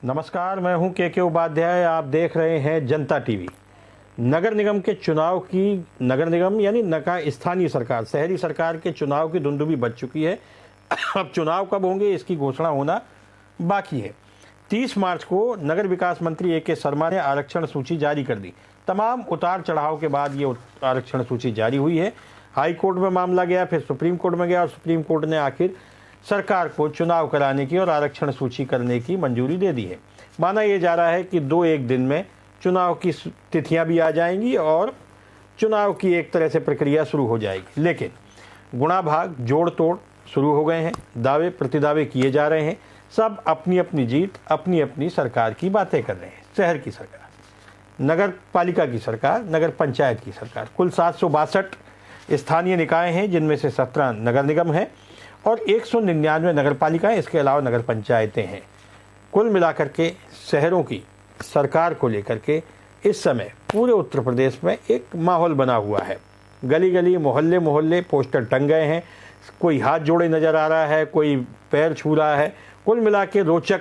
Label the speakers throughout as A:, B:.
A: नमस्कार, मैं हूं के उपाध्याय। आप देख रहे हैं जनता टीवी। नगर निगम के चुनाव की नगर निगम यानी स्थानीय सरकार, शहरी सरकार के चुनाव की धुंधुमी बज चुकी है। अब चुनाव कब होंगे इसकी घोषणा होना बाकी है। 30 मार्च को नगर विकास मंत्री ए के शर्मा ने आरक्षण सूची जारी कर दी। तमाम उतार चढ़ाव के बाद ये आरक्षण सूची जारी हुई है। हाई कोर्ट में मामला गया, फिर सुप्रीम कोर्ट में गया और सुप्रीम कोर्ट ने आखिर सरकार को चुनाव कराने की और आरक्षण सूची करने की मंजूरी दे दी है। माना यह जा रहा है कि 2-1 दिन में चुनाव की तिथियां भी आ जाएंगी और चुनाव की एक तरह से प्रक्रिया शुरू हो जाएगी। लेकिन गुणा भाग जोड़ तोड़ शुरू हो गए हैं, दावे प्रतिदावे किए जा रहे हैं। सब अपनी अपनी जीत, अपनी अपनी सरकार की बातें कर रहे हैं। शहर की सरकार, नगर पालिका की सरकार, नगर पंचायत की सरकार। कुल 762 स्थानीय निकाय हैं, जिनमें से 17 नगर निगम हैं और 199 नगर पालिकाएं, इसके अलावा नगर पंचायतें हैं। कुल मिलाकर के शहरों की सरकार को लेकर के इस समय पूरे उत्तर प्रदेश में एक माहौल बना हुआ है। गली गली, मोहल्ले मोहल्ले पोस्टर टंग गए हैं। कोई हाथ जोड़े नज़र आ रहा है, कोई पैर छू रहा है। कुल मिला के रोचक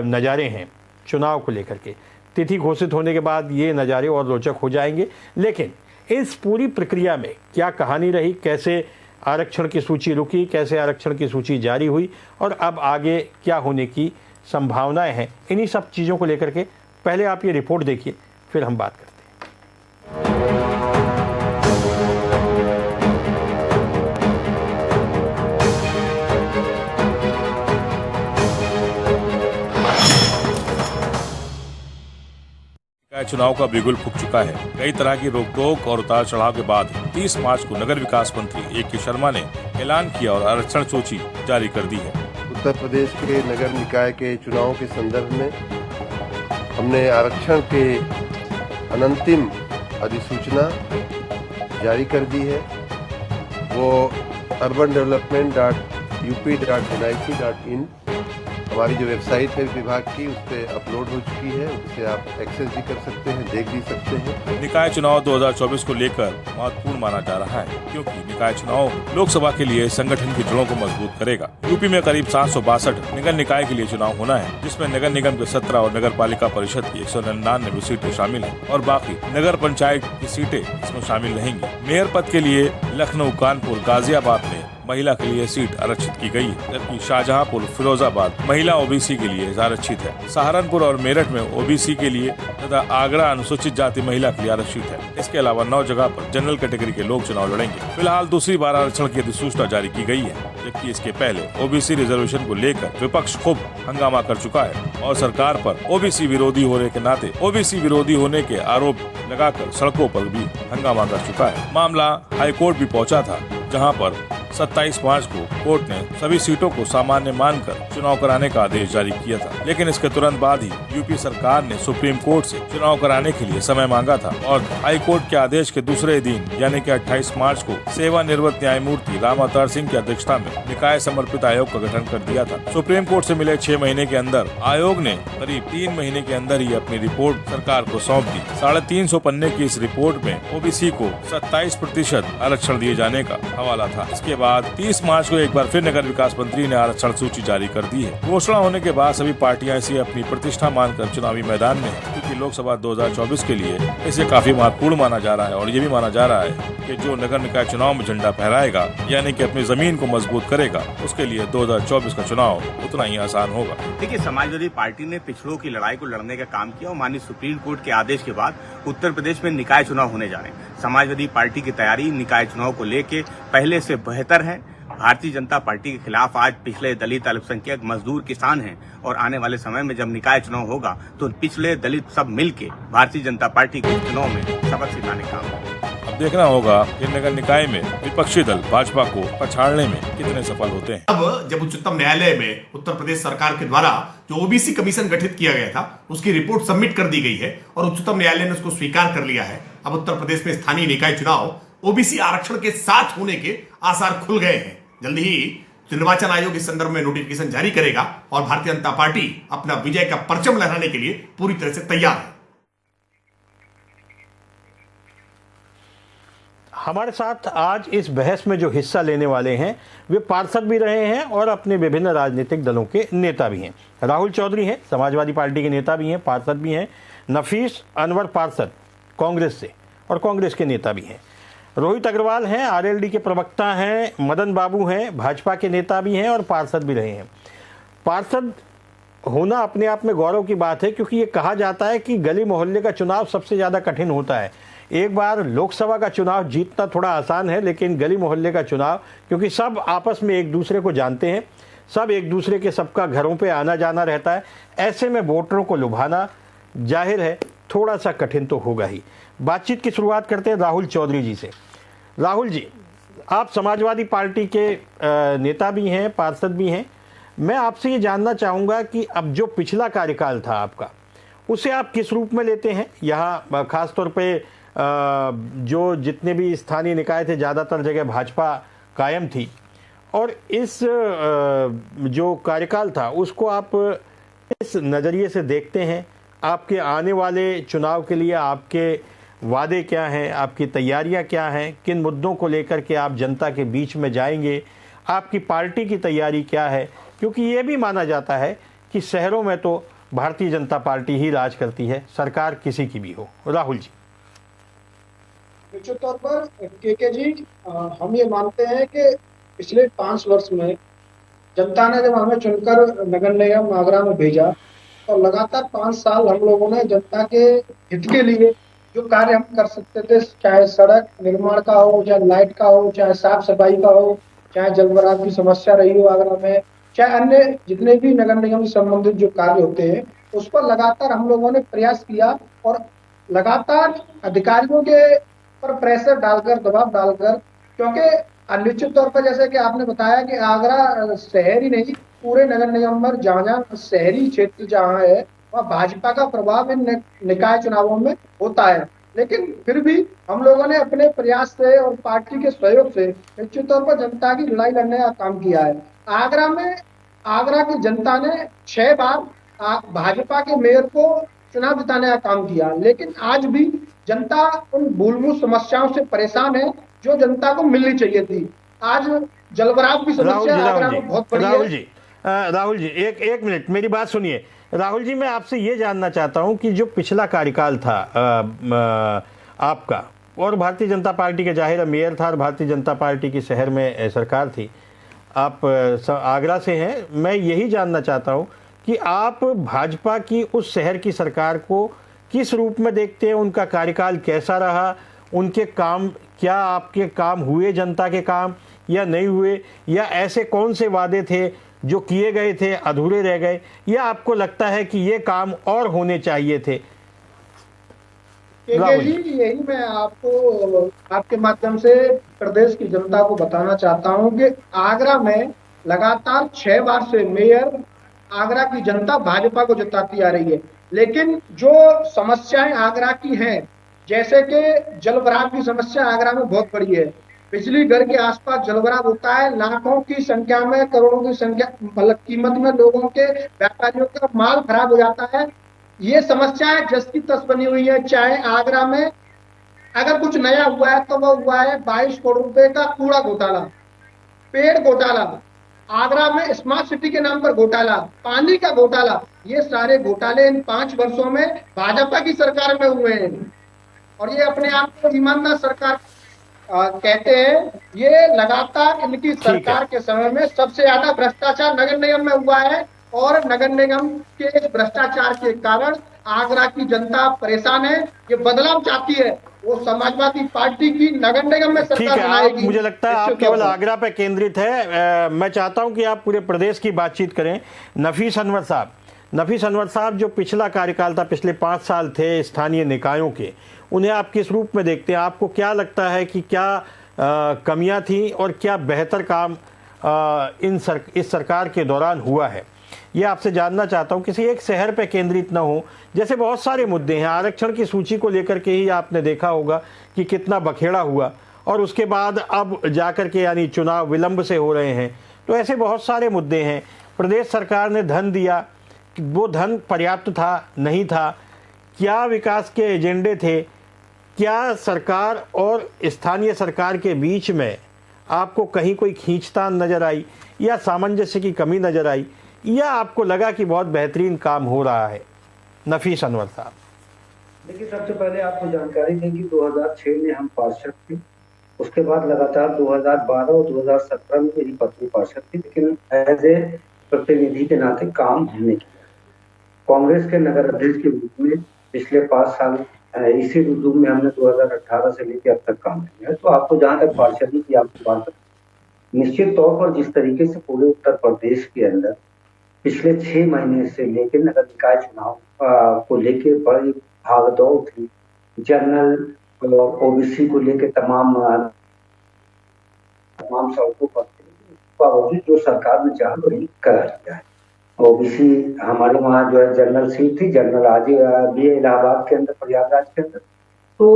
A: नज़ारे हैं चुनाव को लेकर के। तिथि घोषित होने के बाद ये नज़ारे और रोचक हो जाएंगे। लेकिन इस पूरी प्रक्रिया में क्या कहानी रही, कैसे आरक्षण की सूची रुकी, कैसे आरक्षण की सूची जारी हुई और अब आगे क्या होने की संभावनाएं हैं, इन्हीं सब चीज़ों को लेकर के पहले आप ये रिपोर्ट देखिए, फिर हम बात करते हैं।
B: चुनाव का बिगुल फूंक चुका है। कई तरह की रोक टोक और उतार चढ़ाव के बाद 30 मार्च को नगर विकास मंत्री ए के शर्मा ने ऐलान किया और आरक्षण सूची जारी कर दी है।
C: उत्तर प्रदेश के नगर निकाय के चुनाव के संदर्भ में हमने आरक्षण के अंतिम अधिसूचना जारी कर दी है। वो urbandevelopment.up.nic.in हमारी जो वेबसाइट है विभाग की, उस पर अपलोड हो चुकी है। उससे आप एक्सेस भी कर सकते हैं, देख भी सकते हैं।
B: निकाय चुनाव 2024 को लेकर महत्वपूर्ण माना जा रहा है, क्योंकि निकाय चुनाव लोकसभा के लिए संगठन की जड़ों को मजबूत करेगा। यूपी में करीब 762 नगर निकाय के लिए चुनाव होना है, जिसमें नगर निगम के 17 और नगर पालिका परिषद की 199 सीटें शामिल है और बाकी नगर पंचायत की सीटें इसमें शामिल रहेंगी। मेयर पद के लिए लखनऊ, कानपुर, गाजियाबाद में महिला के लिए सीट आरक्षित की गई है, जबकि शाहजहांपुर, फिरोजाबाद महिला ओबीसी के लिए आरक्षित है। सहारनपुर और मेरठ में ओबीसी के लिए तथा आगरा अनुसूचित जाति महिला के लिए आरक्षित है। इसके अलावा 9 जगह पर जनरल कैटेगरी के लोग चुनाव लड़ेंगे। फिलहाल दूसरी बार आरक्षण की अधिसूचना जारी की गई है, जबकि इसके पहले ओबीसी रिजर्वेशन को लेकर विपक्ष खूब हंगामा कर चुका है और सरकार पर ओबीसी विरोधी होने के नाते ओबीसी विरोधी होने के आरोप लगाकर सड़कों पर भी हंगामा कर चुका है। मामला हाईकोर्ट भी पहुंचा था, जहां पर 27 मार्च को कोर्ट ने सभी सीटों को सामान्य मानकर चुनाव कराने का आदेश जारी किया था। लेकिन इसके तुरंत बाद ही यूपी सरकार ने सुप्रीम कोर्ट से चुनाव कराने के लिए समय मांगा था और हाई कोर्ट के आदेश के दूसरे दिन यानी कि 28 मार्च को सेवानिवृत्त न्यायमूर्ति राम अवतार सिंह की अध्यक्षता में निकाय समर्पित आयोग का गठन कर दिया था। सुप्रीम कोर्ट से मिले 6 महीने के अंदर आयोग ने करीब 3 महीने के अंदर ही अपनी रिपोर्ट सरकार को सौंप दी। 350 पन्ने की इस रिपोर्ट में ओबीसी को 27% आरक्षण दिए जाने का हवाला था। इसके बाद 30 मार्च को एक बार फिर नगर विकास मंत्री ने आरक्षण सूची जारी कर दी है। घोषणा होने के बाद सभी पार्टियां इसे अपनी प्रतिष्ठा मानकर चुनावी मैदान में हैं, क्योंकि लोकसभा 2024 के लिए इसे काफी महत्वपूर्ण माना जा रहा है और ये भी माना जा रहा है कि जो नगर निकाय चुनाव में झंडा फहराएगा यानी कि अपनी जमीन को मजबूत करेगा, उसके लिए 2024 का चुनाव उतना ही आसान होगा।
D: देखिए, समाजवादी पार्टी ने पिछड़ों की लड़ाई को लड़ने का काम किया और माननीय सुप्रीम कोर्ट के आदेश के बाद उत्तर प्रदेश में निकाय चुनाव होने जा रहे हैं। समाजवादी पार्टी की तैयारी निकाय चुनाव को लेके पहले से बेहतर है। भारतीय जनता पार्टी के खिलाफ आज पिछले दलित, अल्पसंख्यक, मजदूर, किसान हैं और आने वाले समय में जब निकाय चुनाव होगा तो पिछले दलित सब मिलके भारतीय जनता पार्टी के चुनाव में सबक सिखाने का काम होगा।
B: अब देखना होगा कि नगर निकाय में विपक्षी दल भाजपा को पछाड़ने में कितने सफल होते हैं।
E: अब जब उच्चतम न्यायालय में उत्तर प्रदेश सरकार के द्वारा जो ओबीसी कमीशन गठित किया गया था, उसकी रिपोर्ट सबमिट कर दी गई है और उच्चतम न्यायालय ने उसको स्वीकार कर लिया है। अब उत्तर प्रदेश में स्थानीय निकाय चुनाव ओबीसी आरक्षण के साथ होने के आसार खुल गए हैं। जल्दी ही निर्वाचन आयोग इस संदर्भ में नोटिफिकेशन जारी करेगा और भारतीय जनता पार्टी अपना विजय का परचम लहराने के लिए पूरी तरह से तैयार है।
A: हमारे साथ आज इस बहस में जो हिस्सा लेने वाले हैं वे पार्षद भी रहे हैं और अपने विभिन्न राजनीतिक दलों के नेता भी हैं। राहुल चौधरी हैं, समाजवादी पार्टी के नेता भी हैं, पार्षद भी हैं। नफीस अनवर पार्षद कांग्रेस से और कांग्रेस के नेता भी हैं। रोहित अग्रवाल हैं, आरएलडी के प्रवक्ता हैं। मदन बाबू हैं, भाजपा के नेता भी हैं और पार्षद भी रहे हैं। पार्षद होना अपने आप में गौरव की बात है, क्योंकि ये कहा जाता है कि गली मोहल्ले का चुनाव सबसे ज़्यादा कठिन होता है। एक बार लोकसभा का चुनाव जीतना थोड़ा आसान है, लेकिन गली मोहल्ले का चुनाव, क्योंकि सब आपस में एक दूसरे को जानते हैं, सब एक दूसरे के सबका घरों पे आना जाना रहता है, ऐसे में वोटरों को लुभाना जाहिर है थोड़ा सा कठिन तो होगा ही। बातचीत की शुरुआत करते हैं राहुल चौधरी जी से। राहुल जी, आप समाजवादी पार्टी के नेता भी हैं, पार्षद भी हैं। मैं आपसे ये जानना चाहूँगा कि अब जो पिछला कार्यकाल था आपका, उसे आप किस रूप में लेते हैं? यहाँ खासतौर पे जो जितने भी स्थानीय निकाय थे, ज़्यादातर जगह भाजपा कायम थी, और इस जो कार्यकाल था उसको आप इस नज़रिए से देखते हैं? आपके आने वाले चुनाव के लिए आपके वादे क्या हैं, आपकी तैयारियां क्या हैं, किन मुद्दों को लेकर के आप जनता के बीच में जाएंगे, आपकी पार्टी की तैयारी क्या है? क्योंकि ये भी माना जाता है कि शहरों में तो भारतीय जनता पार्टी ही राज करती है, सरकार किसी की भी हो। राहुल जी।
F: निश्चित तौर पर के जी, हम ये मानते हैं कि पिछले 5 वर्ष में जनता ने जब हमें चुनकर नगर निगम आगरा में भेजा, तो लगातार 5 साल हम लोगों ने जनता के हित के लिए जो कार्य हम कर सकते थे, चाहे सड़क निर्माण का हो, चाहे लाइट का हो, चाहे साफ सफाई का हो, चाहे जलभराव की समस्या रही हो आगरा में, चाहे अन्य जितने भी नगर निगम से संबंधित जो कार्य होते हैं, उस पर लगातार हम लोगों ने प्रयास किया और लगातार अधिकारियों के पर प्रेशर डालकर, दबाव डालकर, क्योंकि निश्चित तौर पर जैसे कि आपने बताया कि आगरा शहर ही नहीं, पूरे नगर निगम में जहाँ शहरी क्षेत्र जहाँ है वहाँ भाजपा का प्रभाव इन निकाय चुनावों में होता है। लेकिन फिर भी हम लोगों ने अपने प्रयास से और पार्टी के सहयोग से निश्चित तौर पर जनता की लड़ाई लड़ने का काम किया है। आगरा में आगरा की जनता ने 6 बार भाजपा के मेयर को चुनाव जिताने का काम किया, लेकिन आज भी जनता उन मूलभूत समस्याओं से परेशान है जो जनता को मिलनी चाहिए थी। आज जलभराव की समस्या आगरा में बहुत बड़ी है।
A: राहुल जी, एक मिनट मेरी बात सुनिए। राहुल जी, मैं आपसे ये जानना चाहता हूं कि जो पिछला कार्यकाल था आपका, और भारतीय जनता पार्टी के जाहिर मेयर था और भारतीय जनता पार्टी की शहर में सरकार थी, आप आगरा से हैं, मैं यही जानना चाहता हूं कि आप भाजपा की उस शहर की सरकार को किस रूप में देखते हैं? उनका कार्यकाल कैसा रहा? उनके काम, क्या आपके काम हुए, जनता के काम, या नहीं हुए? या ऐसे कौन से वादे थे जो किए गए थे अधूरे रह गए, या आपको लगता है कि ये काम और होने चाहिए थे?
F: जी, यही मैं आपको आपके माध्यम से प्रदेश की जनता को बताना चाहता हूं कि आगरा में लगातार 6 बार से मेयर आगरा की जनता भाजपा को जिताती आ रही है, लेकिन जो समस्याएं आगरा की हैं, जैसे कि जलभराव की समस्या आगरा में बहुत बड़ी है। बिजली घर के आसपास जलभराव होता है, लाखों की संख्या में, करोड़ों की संख्या मतलब कीमत में लोगों के, व्यापारियों का माल खराब हो जाता है। ये समस्याएं जस की तस बनी हुई है। चाहे आगरा में अगर कुछ नया हुआ है तो वो हुआ है 22 करोड़ रुपए का कूड़ा घोटाला, पेड़ घोटाला, आगरा में स्मार्ट सिटी के नाम पर घोटाला, पानी का घोटाला। ये सारे घोटाले इन 5 वर्षों में भाजपा की सरकार में हुए हैं, और ये अपने आप को ईमानदार सरकार कहते हैं। ये लगातार इनकी सरकार के समय में सबसे ज्यादा भ्रष्टाचार नगर निगम में हुआ है, और नगर निगम के इस भ्रष्टाचार के कारण आगरा की जनता परेशान है। ये बदलाव चाहती है, वो समाजवादी पार्टी की नगर निगम में सरकार बनाएगी।
A: मुझे लगता है आप केवल आगरा पे केंद्रित है। मैं चाहता हूं कि आप पूरे प्रदेश की बातचीत करें। नफीस अनवर साहब, जो पिछला कार्यकाल था, पिछले 5 साल थे स्थानीय निकायों के, उन्हें आप किस रूप में देखते हैं? आपको क्या लगता है कि क्या कमियां थी और क्या बेहतर काम इस सरकार के दौरान हुआ है? ये आपसे जानना चाहता हूं। किसी एक शहर पे केंद्रित ना हो, जैसे बहुत सारे मुद्दे हैं। आरक्षण की सूची को लेकर के ही आपने देखा होगा कि कितना बखेड़ा हुआ, और उसके बाद अब जाकर के यानी चुनाव विलंब से हो रहे हैं। तो ऐसे बहुत सारे मुद्दे हैं। प्रदेश सरकार ने धन दिया, वो धन पर्याप्त था, नहीं था? क्या विकास के एजेंडे थे? क्या सरकार और स्थानीय सरकार के बीच में आपको कहीं कोई खींचतान नजर आई या सामंजस्य की कमी नजर आई, या आपको लगा कि बहुत बेहतरीन काम हो रहा है? नफीस अनवर साहब।
G: देखिए, सबसे पहले आपको जानकारी दें कि 2006 में हम पार्षद थे। उसके बाद लगातार 2012 और 2017 में मेरी पत्नी पार्षद थी, लेकिन एज ए प्रतिनिधि के नाते काम हमने किया। कांग्रेस के नगर अध्यक्ष के रूप में पिछले 5 साल इसी रुजूम में हमने 2018 से लेकर अब तक काम किया है। तो आपको जहां तक पार्षदी की आपकी बात, निश्चित तौर पर जिस तरीके से पूरे उत्तर प्रदेश के अंदर पिछले 6 महीने से लेकर नगर निकाय चुनाव को लेकर बड़ी भागदौड़ थी, जनरल और ओबीसी को लेकर तमाम सड़कों पर बावजूद जो सरकार ने चाहा वही करा दिया है। ओबीसी हमारे वहाँ जो है जनरल सीट थी, जनरल आज भी है इलाहाबाद के अंदर, प्रयागराज के अंदर। तो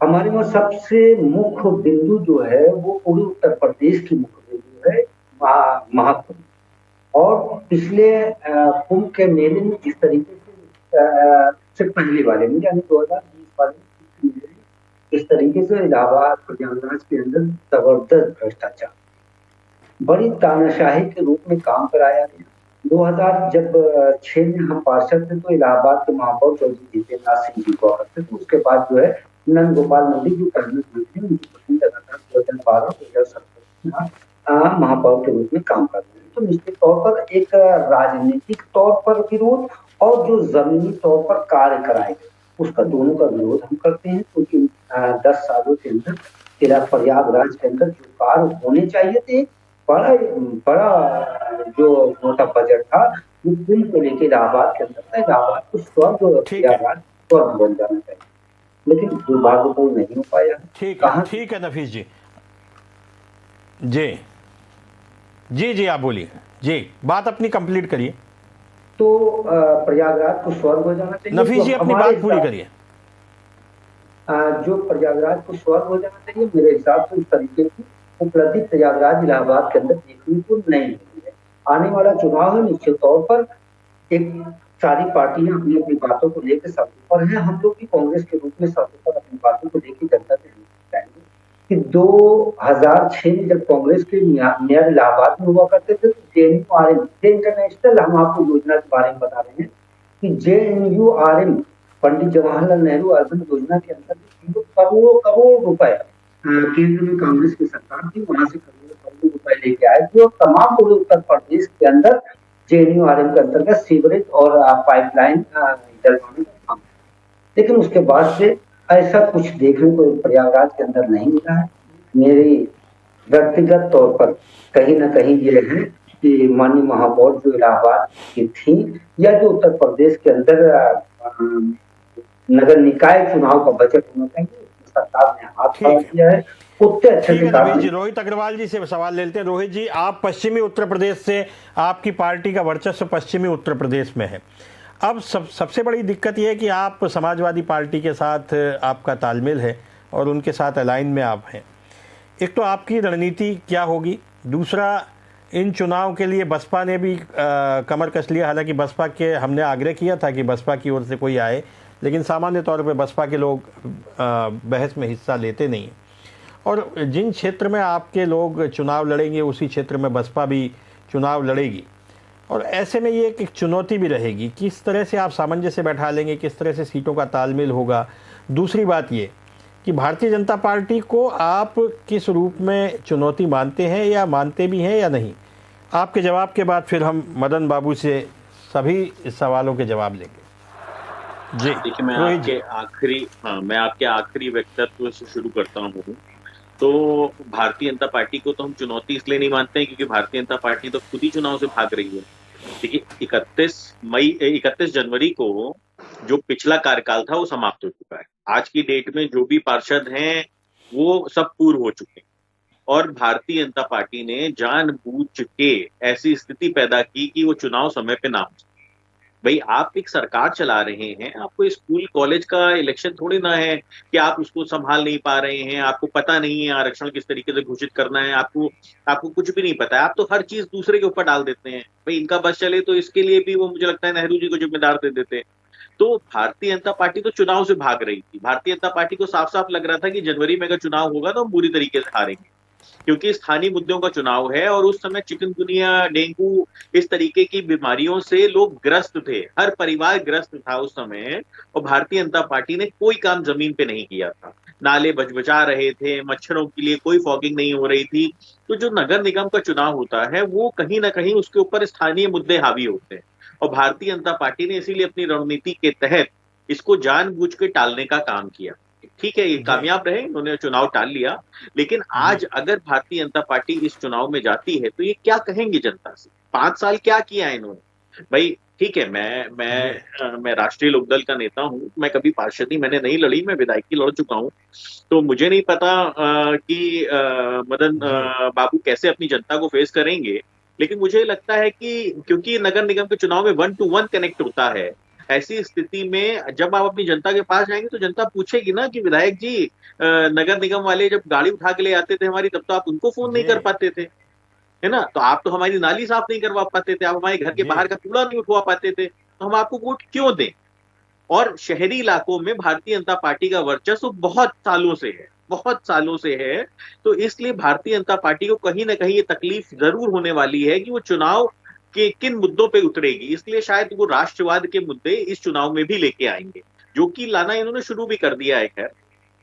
G: हमारे वहाँ सबसे मुख्य बिंदु जो है वो पूरे उत्तर प्रदेश की मुख्य बिंदु है महाकुंभ। और पिछले कुंभ के मेले में जिस तरीके से पहले वाले में यानी 2020 वाले में इस तरीके से इलाहाबाद प्रयागराज के अंदर जबरदस्त भ्रष्टाचार, बड़ी तानाशाही के रूप में काम कराया गया। 2006 में हम पार्षद थे तो इलाहाबाद के महापौर चौधरी जितेंद्र सिंह जी को थे। तो उसके बाद जो है नंद गोपाल नंदी जो कैबिनेट मंत्री, उनकी पत्नी लगातार 2012-2017 महापौर के रूप में काम कर रहे हैं। तो निश्चित तौर पर एक राजनीतिक तौर पर विरोध और जो जमीनी तौर पर कार्य कराए गए उसका दोनों का विरोध हम करते हैं, क्योंकि 10 सालों के अंदर प्रयागराज के अंदर जो कार्य होने चाहिए थे, बड़ा जो मोटा बजट था वो कुंभ को लेकर इलाहाबाद के अंदर था। इलाहाबाद को स्वर्ग प्रयागराज स्वर्ग बन जाना चाहिए, लेकिन दुर्भाग्यपूर्ण नहीं हो पाया।
A: ठीक है नफीस जी। जी आप बोलिए जी, बात अपनी कंप्लीट करिए।
G: तो प्रयागराज को स्वर्ग हो जाना चाहिए।
A: नफीस जी अपनी बात पूरी करिए।
G: जो प्रयागराज को स्वर्ग हो जाना चाहिए, मेरे हिसाब से उस तरीके की उपलब्धि प्रयागराज इलाहाबाद के अंदर देखने को नहीं मिली है। आने वाला चुनाव है, निश्चित तौर पर एक सारी पार्टियां अपनी अपनी बातों को लेकर सत्ता पर हैं। हम लोग भी कांग्रेस के रूप में सत्ता पर अपनी बातों को लेकर जनता से जाएंगे कि 2006 में जब कांग्रेस के मेयर इलाहाबाद में हुआ करते थे तो JNURM इंटरनेशनल, हम आपको योजना के बारे में बता रहे हैं कि JNURM पंडित जवाहरलाल नेहरू अर्बन योजना के अंतर्गत करोड़ रुपए केंद्र में कांग्रेस की सरकार थी, वहां से करोड़ों रुपए लेके आए थे और तमाम पूरे उत्तर प्रदेश के अंदर JNURM के अंतर्गत सीवरेज और पाइपलाइन डलवाने का काम। लेकिन उसके बाद से ऐसा कुछ देखने को प्रयागराज के अंदर नहीं मिला है। मेरी व्यक्तिगत तौर पर कहीं ना कहीं ये है कि माननीय महापौर जो इलाहाबाद की थी या जो उत्तर प्रदेश के अंदर नगर निकाय चुनाव का बजट होना चाहिए, सरकार ने हाथ खड़ा किया है उतने अच्छे से।
A: रोहित अग्रवाल जी से सवाल लेते हैं। रोहित जी, आप पश्चिमी उत्तर प्रदेश से, आपकी पार्टी का वर्चस्व पश्चिमी उत्तर प्रदेश में है। अब सबसे बड़ी दिक्कत यह है कि आप समाजवादी पार्टी के साथ आपका तालमेल है और उनके साथ अलाइन में आप हैं। एक तो आपकी रणनीति क्या होगी, दूसरा इन चुनाव के लिए बसपा ने भी कमर कस लिया। हालांकि बसपा के हमने आग्रह किया था कि बसपा की ओर से कोई आए, लेकिन सामान्य तौर पर बसपा के लोग बहस में हिस्सा लेते नहीं। और जिन क्षेत्र में आपके लोग चुनाव लड़ेंगे उसी क्षेत्र में बसपा भी चुनाव लड़ेगी, और ऐसे में ये एक चुनौती भी रहेगी। किस तरह से आप सामंजस्य बैठा लेंगे, किस तरह से सीटों का तालमेल होगा। दूसरी बात ये कि भारतीय जनता पार्टी को आप किस रूप में चुनौती मानते हैं, या मानते भी हैं या नहीं। आपके जवाब के बाद फिर हम मदन बाबू से सभी सवालों के जवाब लेंगे। जी
H: देखिए, मैं आपके आखिरी वक्तव्य से शुरू करता हूँ। तो भारतीय जनता पार्टी को तो हम चुनौती इसलिए नहीं मानते हैं क्योंकि भारतीय जनता पार्टी तो खुद ही चुनाव से भाग रही है। देखिए, 31 जनवरी को जो पिछला कार्यकाल था वो समाप्त हो चुका है। आज की डेट में जो भी पार्षद हैं वो सब पूर्व हो चुके हैं, और भारतीय जनता पार्टी ने जानबूझ के ऐसी स्थिति पैदा की कि वो चुनाव समय पे ना हो। भाई, आप एक सरकार चला रहे हैं, आपको स्कूल कॉलेज का इलेक्शन थोड़ी ना है कि आप उसको संभाल नहीं पा रहे हैं, आपको पता नहीं है आरक्षण किस तरीके से घोषित करना है, आपको कुछ भी नहीं पता है, आप तो हर चीज दूसरे के ऊपर डाल देते हैं। भाई, इनका बस चले तो इसके लिए भी वो मुझे लगता है नेहरू जी को जिम्मेदार दे देते हैं। तो भारतीय जनता पार्टी तो चुनाव से भाग रही थी। भारतीय जनता पार्टी को साफ साफ लग रहा था कि जनवरी में अगर चुनाव होगा तो हम बुरी तरीके से हारेंगे, क्योंकि स्थानीय मुद्दों का चुनाव है और उस समय चिकनगुनिया, डेंगू, इस तरीके की बीमारियों से लोग ग्रस्त थे, हर परिवार ग्रस्त था उस समय, और भारतीय जनता पार्टी ने कोई काम जमीन पे नहीं किया था। नाले बचबचा रहे थे, मच्छरों के लिए कोई फॉगिंग नहीं हो रही थी। तो जो नगर निगम का चुनाव होता है वो कहीं ना कहीं उसके ऊपर स्थानीय मुद्दे हावी होते हैं, और भारतीय जनता पार्टी ने इसीलिए अपनी रणनीति के तहत इसको जानबूझ के टालने का काम किया। ठीक है, ये कामयाब रहे, इन्होंने चुनाव टाल लिया, लेकिन आज अगर भारतीय जनता पार्टी इस चुनाव में जाती है तो ये क्या कहेंगे जनता से? 5 साल क्या किया है इन्होंने? भाई ठीक है, मैं राष्ट्रीय लोकदल का नेता हूं, मैं कभी पार्षदी मैंने नहीं लड़ी, मैं विधायकी लड़ चुका हूं, तो मुझे नहीं पता कि मदन बाबू कैसे अपनी जनता को फेस करेंगे। लेकिन मुझे लगता है कि क्योंकि नगर निगम के चुनाव में 1 to 1 कनेक्ट होता है, ऐसी स्थिति में जब आप अपनी जनता के पास जाएंगे तो जनता पूछेगी ना कि विधायक जी, नगर निगम वाले जब गाड़ी उठा के ले आते थे हमारी, तब तो आप उनको फोन नहीं कर पाते थे, है ना? तो आप तो हमारी नाली साफ नहीं करवा पाते थे, आप हमारे घर के बाहर का कूड़ा नहीं उठवा पाते थे, तो हम आपको वोट क्यों दें? और शहरी इलाकों में भारतीय जनता पार्टी का वर्चस्व बहुत सालों से है, बहुत सालों से है। तो इसलिए भारतीय जनता पार्टी को कहीं ना कहीं ये तकलीफ जरूर होने वाली है कि वो चुनाव के किन मुद्दों पे उतरेगी। इसलिए शायद वो राष्ट्रवाद के मुद्दे इस चुनाव में भी लेके आएंगे, जो कि लाना इन्होंने शुरू भी कर दिया है। खैर,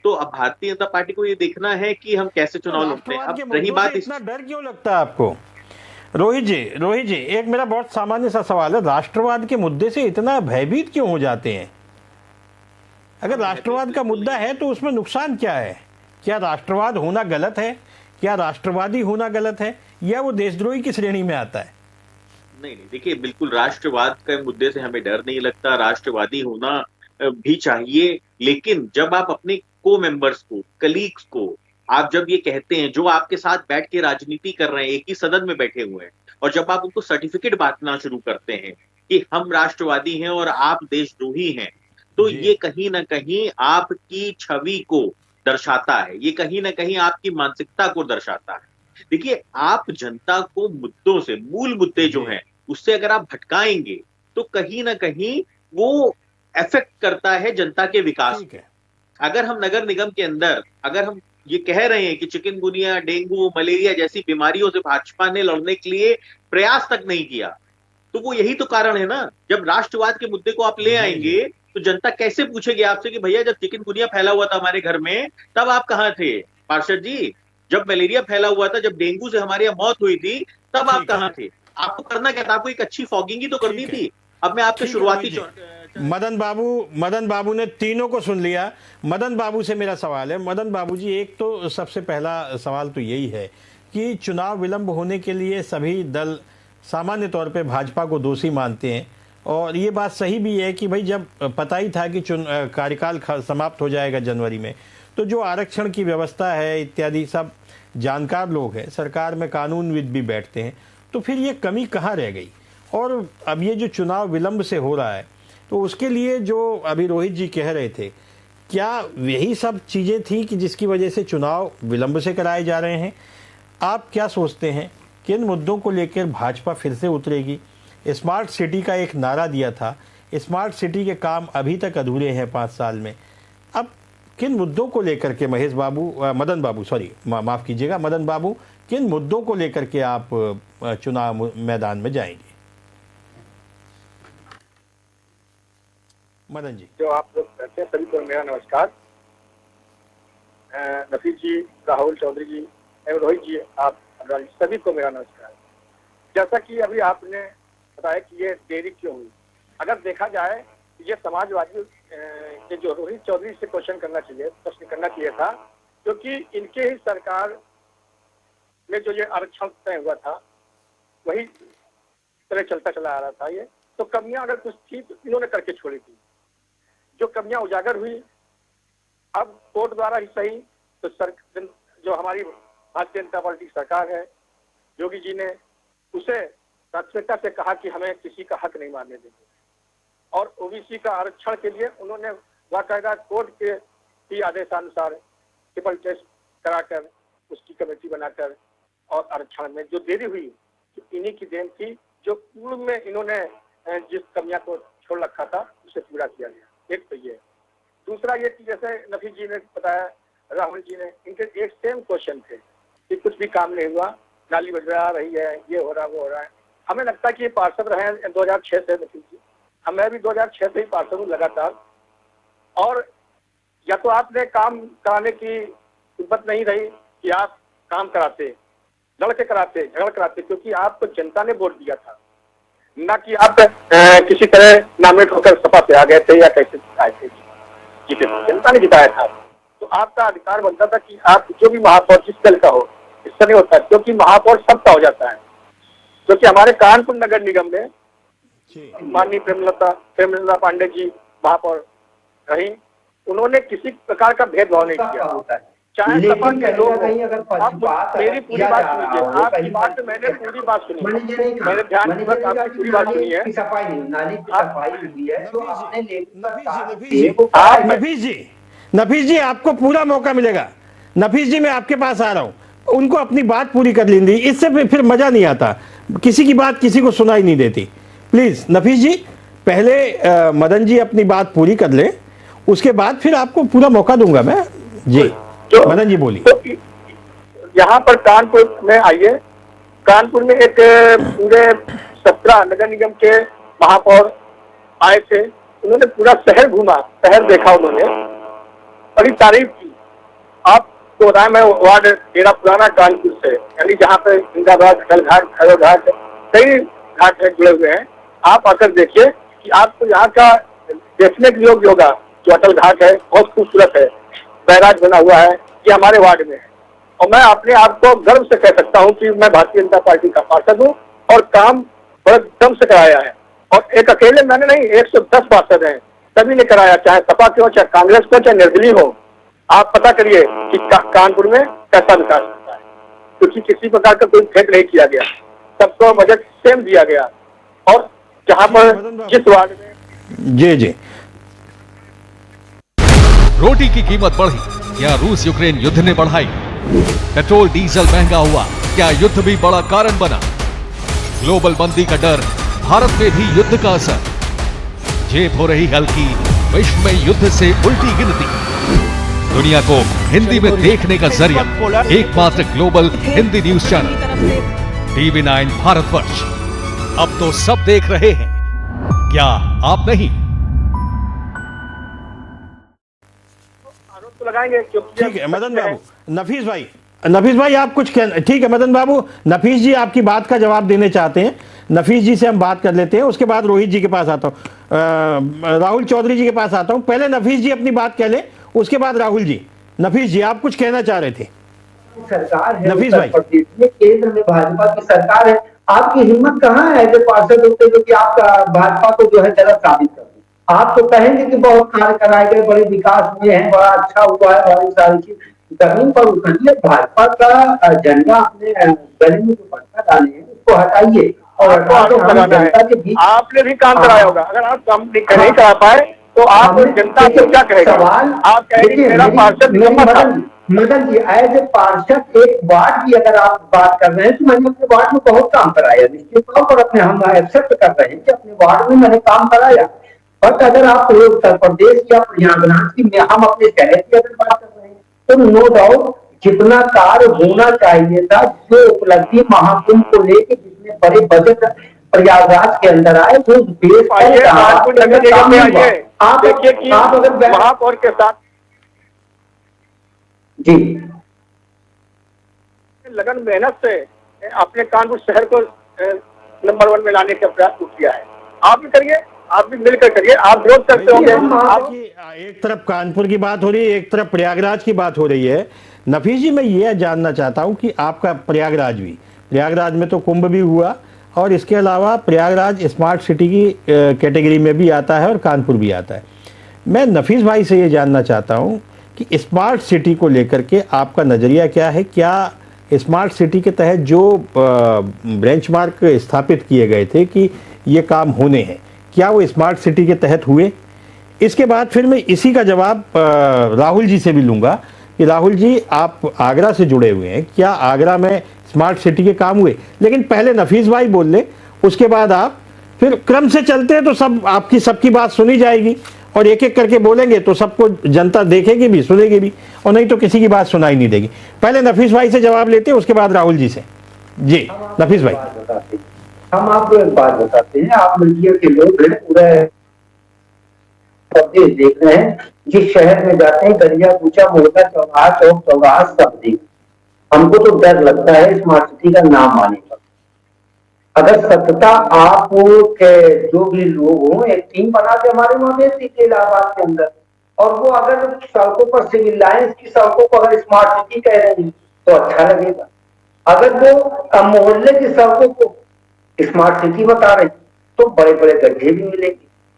H: तो अब भारतीय जनता पार्टी को ये देखना है कि हम कैसे चुनाव लड़ते हैं। अब रही बात,
A: इतना डर क्यों लगता है आपको रोहित जी, एक मेरा बहुत सामान्य सा सवाल है, राष्ट्रवाद के मुद्दे से इतना भयभीत क्यों हो जाते हैं? अगर राष्ट्रवाद का मुद्दा है तो उसमें नुकसान क्या है? क्या राष्ट्रवाद होना गलत है? क्या राष्ट्रवादी होना गलत है, या वो देशद्रोही की श्रेणी में आता है?
H: नहीं, देखिए, बिल्कुल राष्ट्रवाद के मुद्दे से हमें डर नहीं लगता, राष्ट्रवादी होना भी चाहिए, लेकिन जब आप अपने को मेंबर्स को, कलीग्स को आप जब ये कहते हैं, जो आपके साथ बैठ के राजनीति कर रहे हैं, एक ही सदन में बैठे हुए हैं, और जब आप उनको सर्टिफिकेट बांटना शुरू करते हैं कि हम राष्ट्रवादी हैं और आप देशद्रोही हैं, तो ये कहीं ना कहीं आपकी छवि को दर्शाता है, ये कहीं ना कहीं आपकी मानसिकता को दर्शाता है। देखिए, आप जनता को मुद्दों से, मूल मुद्दे जो हैं, उससे अगर आप भटकाएंगे तो कहीं ना कहीं वो इफेक्ट करता है जनता के विकास को। अगर हम नगर निगम के अंदर, अगर हम ये कह रहे हैं कि चिकनगुनिया, डेंगू, मलेरिया जैसी बीमारियों से भाजपा ने लड़ने के लिए प्रयास तक नहीं किया, तो वो यही तो कारण है ना। जब राष्ट्रवाद के मुद्दे को आप ले आएंगे तो जनता कैसे पूछेगी आपसे कि भैया, जब चिकनगुनिया फैला हुआ था हमारे घर में, तब आप कहां थे पार्षद जी? जब मलेरिया फैला हुआ था, जब डेंगू से हमारे यहाँ मौत हुई थी, तब आप कहां थे? आपको करना क्या था? आपको एक अच्छी फॉगिंग ही तो करनी थी। अब मैं आपके शुरुआती
A: मदन बाबू ने तीनों को सुन लिया। मदन बाबू से मेरा सवाल है, मदन बाबू जी, एक तो सबसे पहला सवाल तो यही है कि चुनाव विलंब होने के लिए सभी दल सामान्य तौर पे भाजपा को दोषी मानते हैं, और ये बात सही भी है कि भाई जब पता ही था कि कार्यकाल समाप्त हो जाएगा जनवरी में, तो जो आरक्षण की व्यवस्था है इत्यादि सब जानकार लोग हैं, सरकार में कानूनविद भी बैठते हैं, तो फिर ये कमी कहाँ रह गई? और अब ये जो चुनाव विलंब से हो रहा है, तो उसके लिए जो अभी रोहित जी कह रहे थे, क्या यही सब चीज़ें थी कि जिसकी वजह से चुनाव विलंब से कराए जा रहे हैं? आप क्या सोचते हैं, किन मुद्दों को लेकर भाजपा फिर से उतरेगी? स्मार्ट सिटी का एक नारा दिया था, स्मार्ट सिटी के काम अभी तक अधूरे हैं 5 साल में। अब किन मुद्दों को लेकर के मदन बाबू, किन मुद्दों को लेकर के आप चुनाव मैदान में जाएंगे? मदन जी।
I: जो आप लोग कहते हैं, सभी को मेरा नमस्कार। नफीस जी, राहुल चौधरी जी एवं रोहित जी, आप सभी को मेरा नमस्कार। जैसा कि अभी आपने बताया कि ये देरी क्यों हुई, अगर देखा जाए ये समाजवादी के जो रोहित चौधरी से प्रश्न करना चाहिए था, क्योंकि इनके ही सरकार में जो ये आरक्षण तय हुआ था वही तरह चलता चला आ रहा था। ये तो कमियां अगर कुछ थी तो इन्होंने करके छोड़ी थी, जो कमियां उजागर हुई अब कोर्ट द्वारा ही सही, तो जो हमारी भारतीय जनता पार्टी सरकार है, योगी जी ने उसे प्राथमिकता से कहा कि हमें किसी का हक नहीं मारने देंगे, और ओबीसी का आरक्षण के लिए उन्होंने बाकायदा कोर्ट के ही आदेशानुसार ट्रिपल टेस्ट कराकर उसकी कमेटी बनाकर, और आरक्षण में जो देरी हुई तो इन्हीं की देन थी, जो पूर्व में इन्होंने जिस कमियां को छोड़ रखा था उसे पूरा किया गया। एक तो ये, दूसरा ये कि जैसे नफी जी ने बताया, राहुल जी ने, इनके एक सेम क्वेश्चन थे कि कुछ भी काम नहीं हुआ, नाली बजा रही है, ये हो रहा वो हो रहा है। हमें लगता है कि ये पार्षद रहे हैं 2006 से नफी जी, हमें भी 2006 से ही पार्षद हूँ लगातार। और या तो आपने काम कराने की हिम्मत नहीं रही कि आप काम कराते, लड़ के कराते, झगड़ कराते, क्योंकि आपको जनता ने वोट दिया था, ना कि आप किसी तरह नामिनेट होकर सपा पे आ गए थे या कैसे आए थे, जीते थे, जनता ने जिताया था। तो आपका अधिकार बनता था कि आप जो भी महापौर जिस दल का हो, इससे नहीं होता, क्योंकि महापौर सबका हो जाता है। क्योंकि हमारे कानपुर नगर निगम में माननीय प्रेमलता पांडे जी महापौर रही, उन्होंने किसी प्रकार का भेदभाव नहीं किया, चाहे सपा के लोग। आप मेरी पूरी बात सुनिए, आपकी बात मैंने पूरी बात सुनी, मैंने ध्यानपूर्वक आपकी पूरी बात सुनी है।
A: नफीस जी आपको पूरा मौका मिलेगा। नफीस जी मैं आपके पास आ रहा हूँ, उनको अपनी बात पूरी कर लेंगे, इससे फिर मजा नहीं आता, किसी की बात किसी को सुनाई नहीं देती। प्लीज नफीस जी पहले मदन जी अपनी बात पूरी कर ले, उसके बाद फिर आपको पूरा मौका दूंगा मैं जी। मदन जी बोलिए।
I: तो यहाँ पर कानपुर में आइए, कानपुर में एक पूरे 17 नगर निगम के महापौर आए थे, उन्होंने पूरा शहर घूमा, शहर देखा, उन्होंने बड़ी तारीफ की। आपको बताया, मैं वार्ड मेरा पुराना कानपुर से, यानी जहाँ पे इंदिराबाद, अटल घाट, भैरव घाट, कई घाट जुड़े हुए हैं। आप आकर देखिए कि आपको यहाँ का देखने के योग्य होगा। जो अटल घाट है बहुत खूबसूरत है, बैराज बना हुआ है, ये हमारे वार्ड में है। और मैं अपने आप को गर्व से कह सकता हूँ कि मैं भारतीय जनता पार्टी का पार्षद हूँ और काम बड़े दम से कराया है। और एक अकेले मैंने नहीं, 110 पार्षद हैं, सभी ने कराया, चाहे सपा के हो, चाहे कांग्रेस के हो, चाहे निर्दलीय हो। आप पता करिए कि कानपुर में कैसा विकास होता है, क्योंकि किसी प्रकार का कोई भेद नहीं किया गया, सबको बजट सेम दिया गया। और जहाँ पर जिस वार्ड में
A: जी
J: रोटी की कीमत बढ़ी या रूस यूक्रेन युद्ध ने बढ़ाई, पेट्रोल डीजल महंगा हुआ, क्या युद्ध भी बड़ा कारण बना? ग्लोबल मंदी का डर, भारत में भी युद्ध का असर, जेब हो रही हल्की, विश्व में युद्ध से उल्टी गिनती। दुनिया को हिंदी में देखने का जरिया एकमात्र global Hindi news channel TV9 Bharatvarsh. अब तो सब देख रहे हैं, क्या आप नहीं?
I: आरोप तो लगाएंगे,
A: ठीक है मदन बाबू। नफीस भाई आप कुछ कहना, ठीक है मदन बाबू, नफीस जी आपकी बात का जवाब देने चाहते हैं, नफीस जी से हम बात कर लेते हैं, उसके बाद रोहित जी के पास आता हूँ, राहुल चौधरी जी के पास आता हूँ। पहले नफीस जी अपनी बात कह ले, उसके बाद राहुल जी। नफीस जी आप कुछ कहना चाह रहे थे।
G: सरकार है
A: नफीस भाई,
G: केंद्र में भाजपा की सरकार है, आपकी हिम्मत कहाँ है जो पार्षद होते हुए कि आप भाजपा को जो है गलत साबित कर दें? आप तो कहेंगे कि बहुत कार्य कराए गए, बड़े विकास हुए हैं, बड़ा अच्छा हुआ है, बड़ी सारी चीज जमीन पर उतरिए, भाजपा का झंडा अपने गले में जो पट्टा डाले हैं उसको हटाइए और
I: आपने भी काम कराया होगा। अगर आप काम नहीं करा पाए तो आप जनता को क्या कहेगा? आप कहेंगे मेरा पार्षद
G: मदन जी एज ए पार्षद एक वार्ड की अगर आप बात कर रहे हैं तो मैंने अपने वार्ड में बहुत काम कराया, निश्चित तौर पर अपने हम एक्सेप्ट कर रहे हैं कि अपने वार्ड में मैंने काम कराया। बट अगर आप उत्तर प्रदेश या प्रयागराज की, हम अपने शहर की अगर बात कर रहे हैं तो नो डाउट जितना कार्य होना चाहिए था, जो उपलब्धि महाकुंभ को लेकर जितने बड़े बजट प्रयागराज के अंदर आए वो देश
I: आप देखिए कि आप अगर महापौर के साथ
G: जी
I: लगन मेहनत से अपने कानपुर शहर को नंबर 1 में लाने का प्रयास किया है। आप भी करिए, आप भी मिलकर करिए, आप विरोध करते होंगे।
A: एक तरफ कानपुर की बात हो रही है, एक तरफ प्रयागराज की बात हो रही है। नफीस जी मैं ये जानना चाहता हूँ कि आपका प्रयागराज में तो कुंभ भी हुआ और इसके अलावा प्रयागराज स्मार्ट सिटी की कैटेगरी में भी आता है और कानपुर भी आता है। मैं नफीस भाई से ये जानना चाहता हूँ कि स्मार्ट सिटी को लेकर के आपका नज़रिया क्या है? क्या स्मार्ट सिटी के तहत जो बेंचमार्क स्थापित किए गए थे कि ये काम होने हैं, क्या वो स्मार्ट सिटी के तहत हुए? इसके बाद फिर मैं इसी का जवाब राहुल जी से भी लूँगा कि राहुल जी आप आगरा से जुड़े हुए हैं, क्या आगरा में स्मार्ट सिटी के काम हुए? लेकिन पहले नफीस भाई बोल ले, उसके बाद आप फिर क्रम से चलते हैं तो सब आपकी सबकी बात सुनी जाएगी और एक एक करके बोलेंगे तो सबको जनता देखेगी भी, सुनेगी भी, और नहीं तो किसी की बात सुनाई नहीं देगी। पहले नफीस भाई से जवाब लेते हैं, उसके बाद राहुल जी से। जी नफीस भाई।
G: हम आपको एक बात बताते हैं, आप मीडिया के लोग हैं, पूरा देश देख रहे हैं। जिस शहर में जाते हैं गलिया कूचा मोहल्ला चौराहा चौक चौराहा सब देख, हमको तो डर लगता है स्मार्ट सिटी का नाम आने पर। अगर सत्यता आप के जो भी लोग हों एक टीम बना के हमारे वहां भेज दीजिए इलाहाबाद के अंदर, और वो अगर सड़कों पर सिविल लाइंस की सड़कों को अगर स्मार्ट सिटी कह रहे हैं तो अच्छा लगेगा। अगर वो मोहल्ले की सड़कों को स्मार्ट सिटी बता रहे तो बड़े बड़े गड्ढे भी मिलेंगे,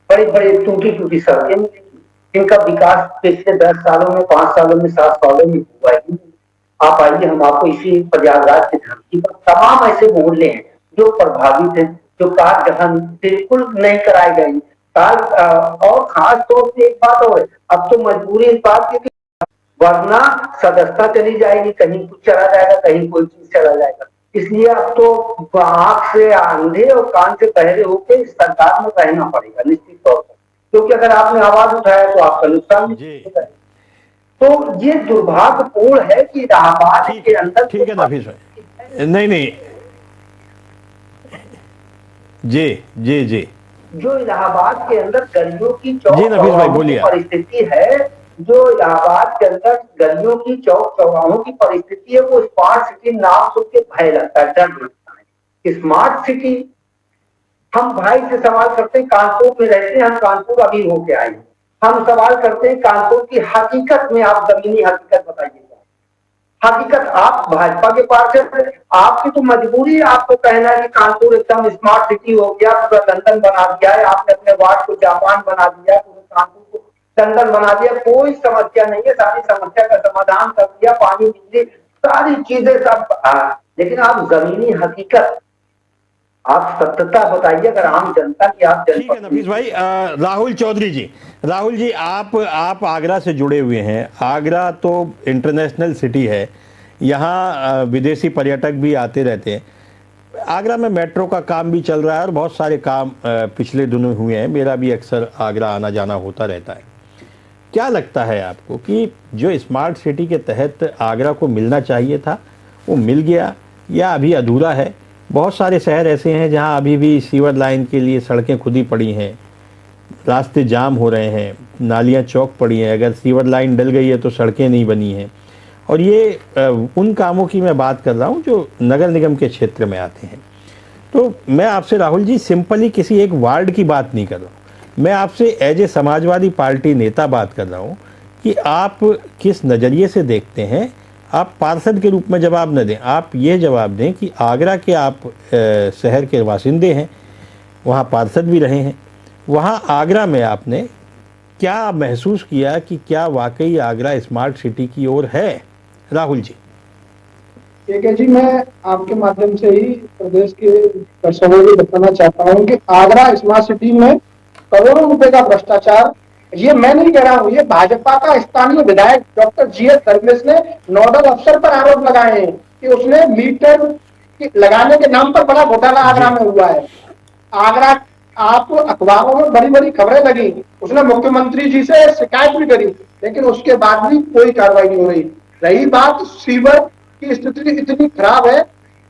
G: बड़े बड़े टूटी टूटी सड़कें मिलेंगी। इनका विकास पिछले 10 सालों में, 5 सालों में, 7 सालों में हुआ ही नहीं। आप आइए, हम आपको इसी प्रयागराज की धरती पर तमाम ऐसे मोहल्ले हैं जो प्रभावित हैं, जो कार्य जहां बिल्कुल नहीं कराए गए। और खास तौर से एक बात और है, अब तो मजबूरी इस बात की, वरना सदस्यता चली जाएगी, कहीं कुछ चला जाएगा, कहीं कोई चीज चला जाएगा। इसलिए अब तो आंख से अंधे और कान से बहरे होकर इस सरकार में रहना पड़ेगा निश्चित तौर पर, क्योंकि अगर आपने आवाज उठाया तो आपका नुकसान भी। तो ये दुर्भाग्यपूर्ण है कि इलाहाबाद के अंदर,
A: ठीक है नफीस भाई, नहीं जी
G: जो इलाहाबाद के अंदर गलियों की चौक
A: जी नफीस भाई बोलिए।
G: परिस्थिति है, जो इलाहाबाद के अंदर गलियों की चौक चौराहों की परिस्थिति है, वो स्मार्ट सिटी नाम सुन के भय लगता है, डर लगता है। स्मार्ट सिटी, हम भाई से सवाल करते हैं, कानपुर में रहते हैं, हम कानपुर अभी होके आए, हम सवाल करते हैं कानपुर की हकीकत में, आप जमीनी हकीकत बताइएगा। हकीकत आप भाजपा के पास है, आपकी तो मजबूरी है आपको कहना है कि कानपुर एकदम स्मार्ट सिटी हो गया, पूरा लंदन बना दिया है आपने, अपने वार्ड को जापान बना दिया, पूरे कानपुर को लंदन बना दिया। कोई समस्या नहीं है, सारी समस्या का समाधान कर दिया, पानी बिजली सारी चीजें सब, लेकिन आप जमीनी हकीकत, आप सत्यता बताइए। अगर आम जनता की आप
A: ठीक है नफीस भाई। राहुल चौधरी जी, राहुल जी आप आगरा से जुड़े हुए हैं। आगरा तो इंटरनेशनल सिटी है, यहाँ विदेशी पर्यटक भी आते रहते हैं। आगरा में मेट्रो का काम भी चल रहा है और बहुत सारे काम पिछले दिनों हुए हैं, मेरा भी अक्सर आगरा आना जाना होता रहता है। क्या लगता है आपको कि जो स्मार्ट सिटी के तहत आगरा को मिलना चाहिए था वो मिल गया या अभी अधूरा है? बहुत सारे शहर ऐसे हैं जहां अभी भी सीवर लाइन के लिए सड़कें खुदी पड़ी हैं, रास्ते जाम हो रहे हैं, नालियां चौक पड़ी हैं, अगर सीवर लाइन डल गई है तो सड़कें नहीं बनी हैं। और ये उन कामों की मैं बात कर रहा हूं जो नगर निगम के क्षेत्र में आते हैं। तो मैं आपसे राहुल जी सिंपली किसी एक वार्ड की बात नहीं कर रहा हूँ, मैं आपसे एज ए समाजवादी पार्टी नेता बात कर रहा हूँ कि आप किस नज़रिए से देखते हैं। आप पार्षद के रूप में जवाब न दें, आप ये जवाब दें कि आगरा के आप शहर के वासिंदे हैं, वहाँ पार्षद भी रहे हैं, वहाँ आगरा में आपने क्या महसूस किया कि क्या वाकई आगरा स्मार्ट सिटी की ओर है? राहुल जी।
F: ठीक है जी, मैं आपके माध्यम से ही प्रदेश के दर्शकों को बताना चाहता हूँ कि आगरा स्मार्ट सिटी में करोड़ों रुपए का भ्रष्टाचार, ये मैं नहीं कह रहा हूँ, ये भाजपा का स्थानीय विधायक डॉक्टर जीएस धर्मेश ने नोडल अफसर पर आरोप लगाए हैं कि उसने मीटर लगाने के नाम पर बड़ा घोटाला आगरा में हुआ है। आगरा, आप अखबारों में बड़ी बड़ी खबरें लगी, उसने मुख्यमंत्री जी से शिकायत भी करी, लेकिन उसके बाद भी कोई कार्रवाई नहीं हो रही। रही बात सीवर की स्थिति इतनी खराब है,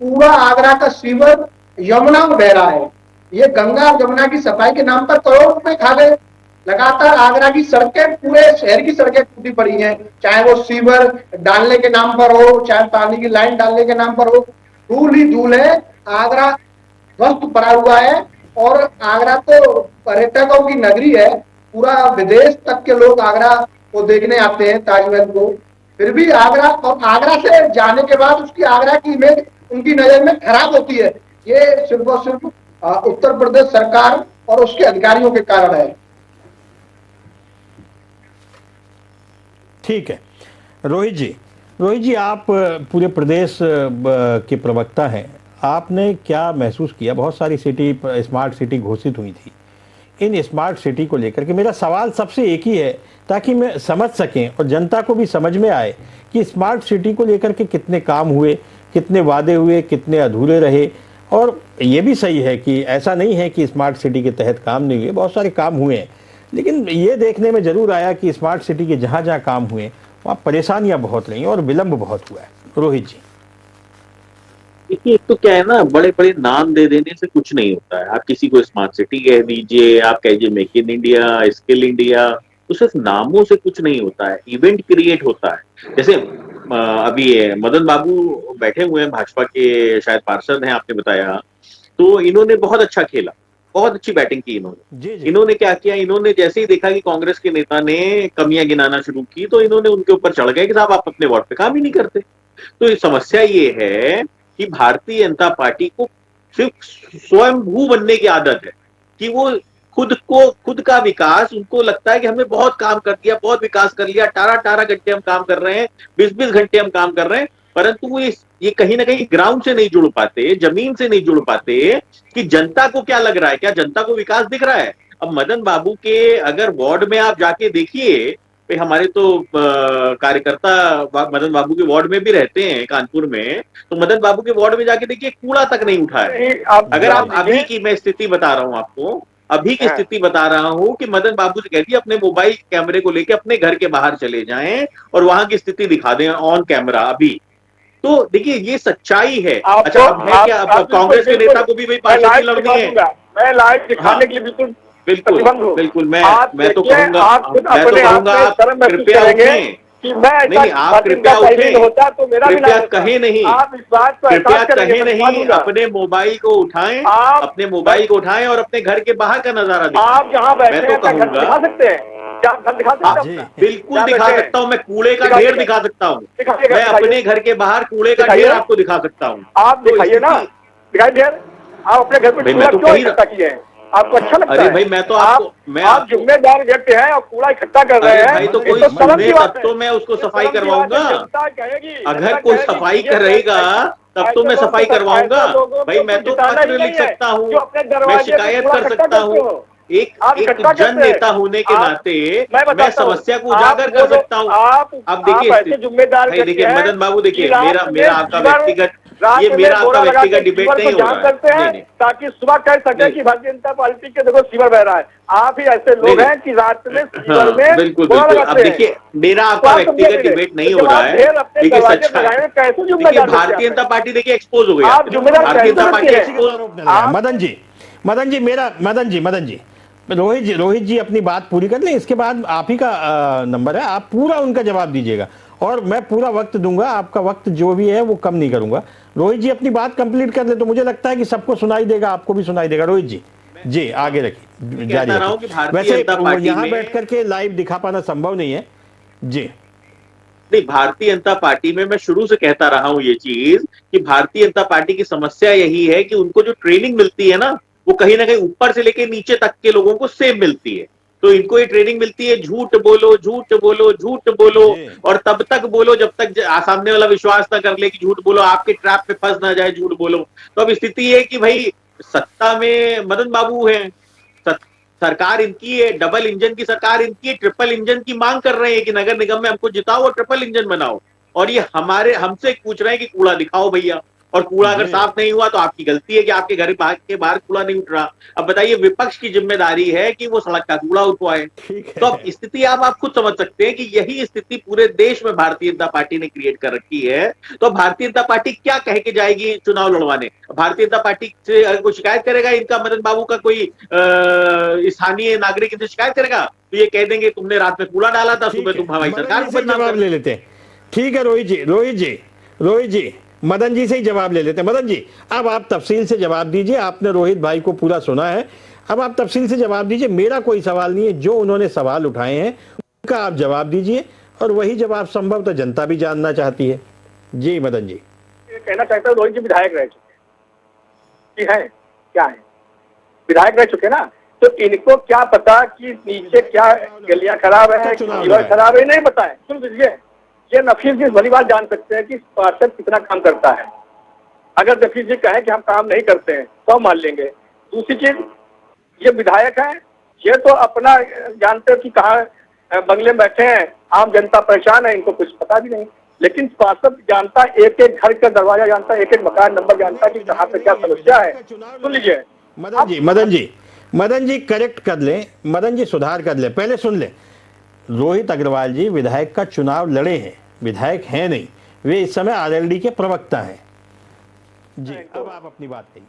F: पूरा आगरा का सीवर यमुना में बह रहा है। ये गंगा और यमुना की सफाई के नाम पर करोड़ों रुपए खा गए। लगातार आगरा की सड़कें, पूरे शहर की सड़कें टूटी पड़ी हैं, चाहे वो सीवर डालने के नाम पर हो, चाहे पानी की लाइन डालने के नाम पर हो, धूल ही धूल है। आगरा ध्वस्त पड़ा हुआ है और आगरा तो पर्यटकों की नगरी है, पूरा विदेश तक के लोग आगरा को देखने आते हैं, ताजमहल को। फिर भी आगरा, और आगरा से जाने के बाद उसकी आगरा की इमेज उनकी नजर में खराब होती है। ये सिर्फ और सिर्फ उत्तर प्रदेश सरकार और उसके अधिकारियों के कारण है।
A: ठीक है रोहित जी, आप पूरे प्रदेश के प्रवक्ता हैं, आपने क्या महसूस किया? बहुत सारी सिटी स्मार्ट सिटी घोषित हुई थी, इन स्मार्ट सिटी को लेकर के मेरा सवाल सबसे एक ही है ताकि मैं समझ सकें और जनता को भी समझ में आए कि स्मार्ट सिटी को लेकर के कितने काम हुए, कितने वादे हुए, कितने अधूरे रहे और ये भी सही है कि ऐसा नहीं है कि स्मार्ट सिटी के तहत काम नहीं हुए, बहुत सारे काम हुए हैं, लेकिन ये देखने में ज़रूर आया कि स्मार्ट सिटी के जहाँ जहाँ काम हुए वहाँ परेशानियाँ बहुत रही और विलम्ब बहुत हुआ है। रोहित जी।
H: देखिए, एक तो क्या है ना, बड़े बड़े नाम दे देने से कुछ नहीं होता है। आप किसी को स्मार्ट सिटी कह दीजिए, आप कहिए make in India, skill India, तो सिर्फ नामों से कुछ नहीं होता है, इवेंट क्रिएट होता है। जैसे अभी मदन बाबू बैठे हुए हैं, भाजपा के शायद पार्षद हैं, आपने बताया, तो इन्होंने बहुत अच्छा खेला, बहुत अच्छी बैटिंग की इन्होंने। इन्होंने क्या किया, इन्होंने जैसे ही देखा कि कांग्रेस के नेता ने कमियां गिनाना शुरू की, तो इन्होंने उनके ऊपर चढ़ गए कि साहब आप अपने वार्ड पे काम ही नहीं करते। तो समस्या ये है कि भारतीय जनता पार्टी को सिर्फ स्वयंभू बनने की आदत है कि वो खुद का विकास, उनको लगता है कि हमने बहुत काम कर दिया, बहुत विकास कर लिया, 18 घंटे हम काम कर रहे हैं, 20 घंटे हम काम कर रहे हैं, परंतु वो ये कहीं ना कहीं ग्राउंड से नहीं जुड़ पाते, जमीन से नहीं जुड़ पाते कि जनता को क्या लग रहा है, क्या जनता को विकास दिख रहा है। अब मदन बाबू के अगर वार्ड में आप जाके देखिए, हमारे तो कार्यकर्ता मदन बाबू के वार्ड में भी रहते हैं कानपुर में, तो मदन बाबू के वार्ड में जाके देखिए कूड़ा तक नहीं उठा है। अगर आप अभी की मैं स्थिति बता रहा हूं आपको, अभी की स्थिति बता रहा हूं कि मदन बाबू से कहती है अपने मोबाइल कैमरे को लेके अपने घर के बाहर चले जाएं और वहां की स्थिति दिखा दें ऑन कैमरा अभी। तो देखिए ये सच्चाई है। अच्छा, अब है क्या, अब कांग्रेस के नेता को भी वही पार्टी लड़नी है।
I: मैं लाइव दिखाने के लिए बिल्कुल
H: बिल्कुल मैं तो कहूंगा, कृपया उठें
I: कि मैं
H: नहीं, आप कृपया उठें,
I: होता तो मेरा
H: कृपया कहें नहीं,
I: आप इस बात को
H: कृपया कहें नहीं, अपने मोबाइल को उठाएं, अपने मोबाइल को उठाएं और अपने घर के बाहर का नजारा दिखाएं।
I: आप जहाँ बैठे
H: मैं तो कहूंगा
I: दिखा सकते हैं, क्या घर दिखा सकते हैं?
H: बिल्कुल दिखा सकता हूँ, मैं कूड़े का ढेर दिखा सकता हूँ, मैं अपने घर के बाहर कूड़े का ढेर आपको दिखा सकता हूँ।
I: आप दिखाइए ना, दिखाई ढेर, आप अपने घर पे क्यों इकट्ठा किए हैं? आपको अच्छा लगता है?
H: अरे भाई मैं तो
I: आप जिम्मेदार व्यक्ति हैं और कूड़ा इकट्ठा कर रहे हैं,
H: भाई तो कोई सुने तब तो मैं उसको सफाई करवाऊंगा। अगर कोई सफाई करेगा तब तो मैं सफाई करवाऊंगा। भाई मैं तो पत्र लिख सकता हूँ, मैं शिकायत कर सकता हूँ, एक जन नेता होने के नाते मैं समस्या को उजागर कर सकता हूँ। अब देखिए
I: जिम्मेदार,
H: देखिए मदन बाबू, देखिए मेरा आपका व्यक्तिगत, ये मेरा आपका व्यक्तिगत डिबेट नहीं हो रहा है,
I: ताकि सुबह कह सके कि भारतीय जनता पार्टी के देखो सीवर बह रहा है। आप ही ऐसे लोग हैं कि रात में सीवर में
H: बिल्कुल। अब देखिए मेरा आपका व्यक्तिगत डिबेट नहीं हो रहा है, देखिए देखिए भारतीय जनता पार्टी देखिए एक्सपोज हो गई, भारतीय जनता पार्टी एक्सपोज।
A: मदन जी रोहित जी अपनी बात पूरी कर लें, इसके बाद आप ही का नंबर है, आप पूरा उनका जवाब दीजिएगा और मैं पूरा वक्त दूंगा, आपका वक्त जो भी है वो कम नहीं करूंगा। रोहित जी अपनी बात कंप्लीट कर ले तो मुझे लगता है कि सबको सुनाई देगा, आपको भी सुनाई देगा। रोहित जी आगे रखिए, जारी रखिए। वैसे यहाँ बैठ करके लाइव दिखा पाना संभव नहीं है जी।
H: नहीं, भारतीय जनता पार्टी में मैं शुरू से कहता रहा हूं ये चीज कि भारतीय जनता पार्टी की समस्या यही है कि उनको जो ट्रेनिंग मिलती है ना, वो कहीं ना कहीं ऊपर से लेके नीचे तक के लोगों को सेम मिलती है। तो इनको ये ट्रेनिंग मिलती है झूठ बोलो झूठ बोलो झूठ बोलो, और तब तक बोलो जब तक सामने वाला विश्वास ना कर ले कि झूठ बोलो, आपके ट्रैप पे फंस ना जाए झूठ बोलो। तो अब स्थिति है कि भाई सत्ता में मदन बाबू है, सरकार इनकी है, डबल इंजन की सरकार इनकी है, ट्रिपल इंजन की मांग कर रहे हैं कि नगर निगम में हमको जिताओ और ट्रिपल इंजन बनाओ, और ये हमसे पूछ रहे हैं कि कूड़ा दिखाओ भैया, और कूड़ा अगर साफ नहीं हुआ तो आपकी गलती है कि आपके घर के बाहर कूड़ा नहीं उठ रहा। अब बताइए विपक्ष की जिम्मेदारी है कि वो सड़क का कूड़ा उठवाए। तो अब स्थिति आप खुद समझ सकते हैं कि यही स्थिति पूरे देश में भारतीय जनता पार्टी ने क्रिएट कर रखी है। तो भारतीय जनता पार्टी क्या कह के जाएगी चुनाव लड़वाने? भारतीय जनता पार्टी से अगर कोई शिकायत करेगा, इनका मदन बाबू का कोई स्थानीय नागरिक इनसे शिकायत करेगा तो ये कह देंगे तुमने रात में कूड़ा डाला था, सुबह तुम हमारी सरकार को बदनाम
A: ले लेते हैं। ठीक है रोहित जी मदन जी से ही जवाब ले लेते हैं। मदन जी अब आप तफसील से जवाब दीजिए, आपने रोहित भाई को पूरा सुना है, अब आप तफसील से जवाब दीजिए। मेरा कोई सवाल नहीं है, जो उन्होंने सवाल उठाए हैं उनका आप जवाब दीजिए, और वही जवाब संभव तो जनता भी जानना चाहती है। जी मदन जी।
I: कहना चाहता हूँ रोहित जी विधायक रह चुके हैं, क्या है विधायक रह चुके ना, तो इनको क्या पता कि नीचे क्या गलियां खराब है, खराब है, नहीं पता है। सुन लीजिए, ये नफीस जी भली बात जान सकते हैं कि पार्षद कितना काम करता है। अगर नफीस जी कहें कि हम काम नहीं करते हैं तो मान लेंगे। दूसरी चीज, ये विधायक है, ये तो अपना जानते हो कि कहाँ बंगले में बैठे हैं, आम जनता परेशान है, इनको कुछ पता भी नहीं। लेकिन पार्षद जानता, एक एक घर का दरवाजा जानता, एक एक मकान नंबर जानता कि कहाँ पे क्या समस्या है। सुन लीजिए
A: मदन जी करेक्ट कर लें, मदन जी सुधार कर लें, पहले सुन लें। रोहित अग्रवाल जी विधायक का चुनाव लड़े हैं, विधायक हैं नहीं, वे इस समय आरएलडी के प्रवक्ता हैं जी। अब आप अपनी बात कहिए।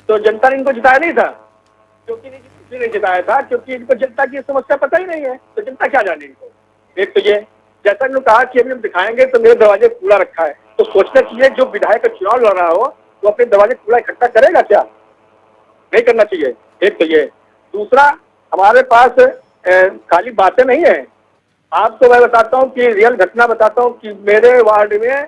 I: तो जनता ने इनको जिताया नहीं था, क्योंकि इसलिए नहीं जिताया था क्योंकि इनको जनता की समस्या पता ही नहीं है, तो जनता क्या जाने इनको। एक तो ये, जैसा इन्होंने कहा कि अभी हम दिखाएंगे तो मेरे दरवाजे कूड़ा रखा है, तो सोचना चाहिए जो विधायक का चुनाव लड़ रहा हो वो अपने दरवाजे कूड़ा इकट्ठा करेगा क्या? नहीं करना चाहिए। एक तो ये। दूसरा, हमारे पास खाली बातें नहीं है। आपको मैं बताता हूँ कि रियल घटना बताता हूँ कि मेरे वार्ड में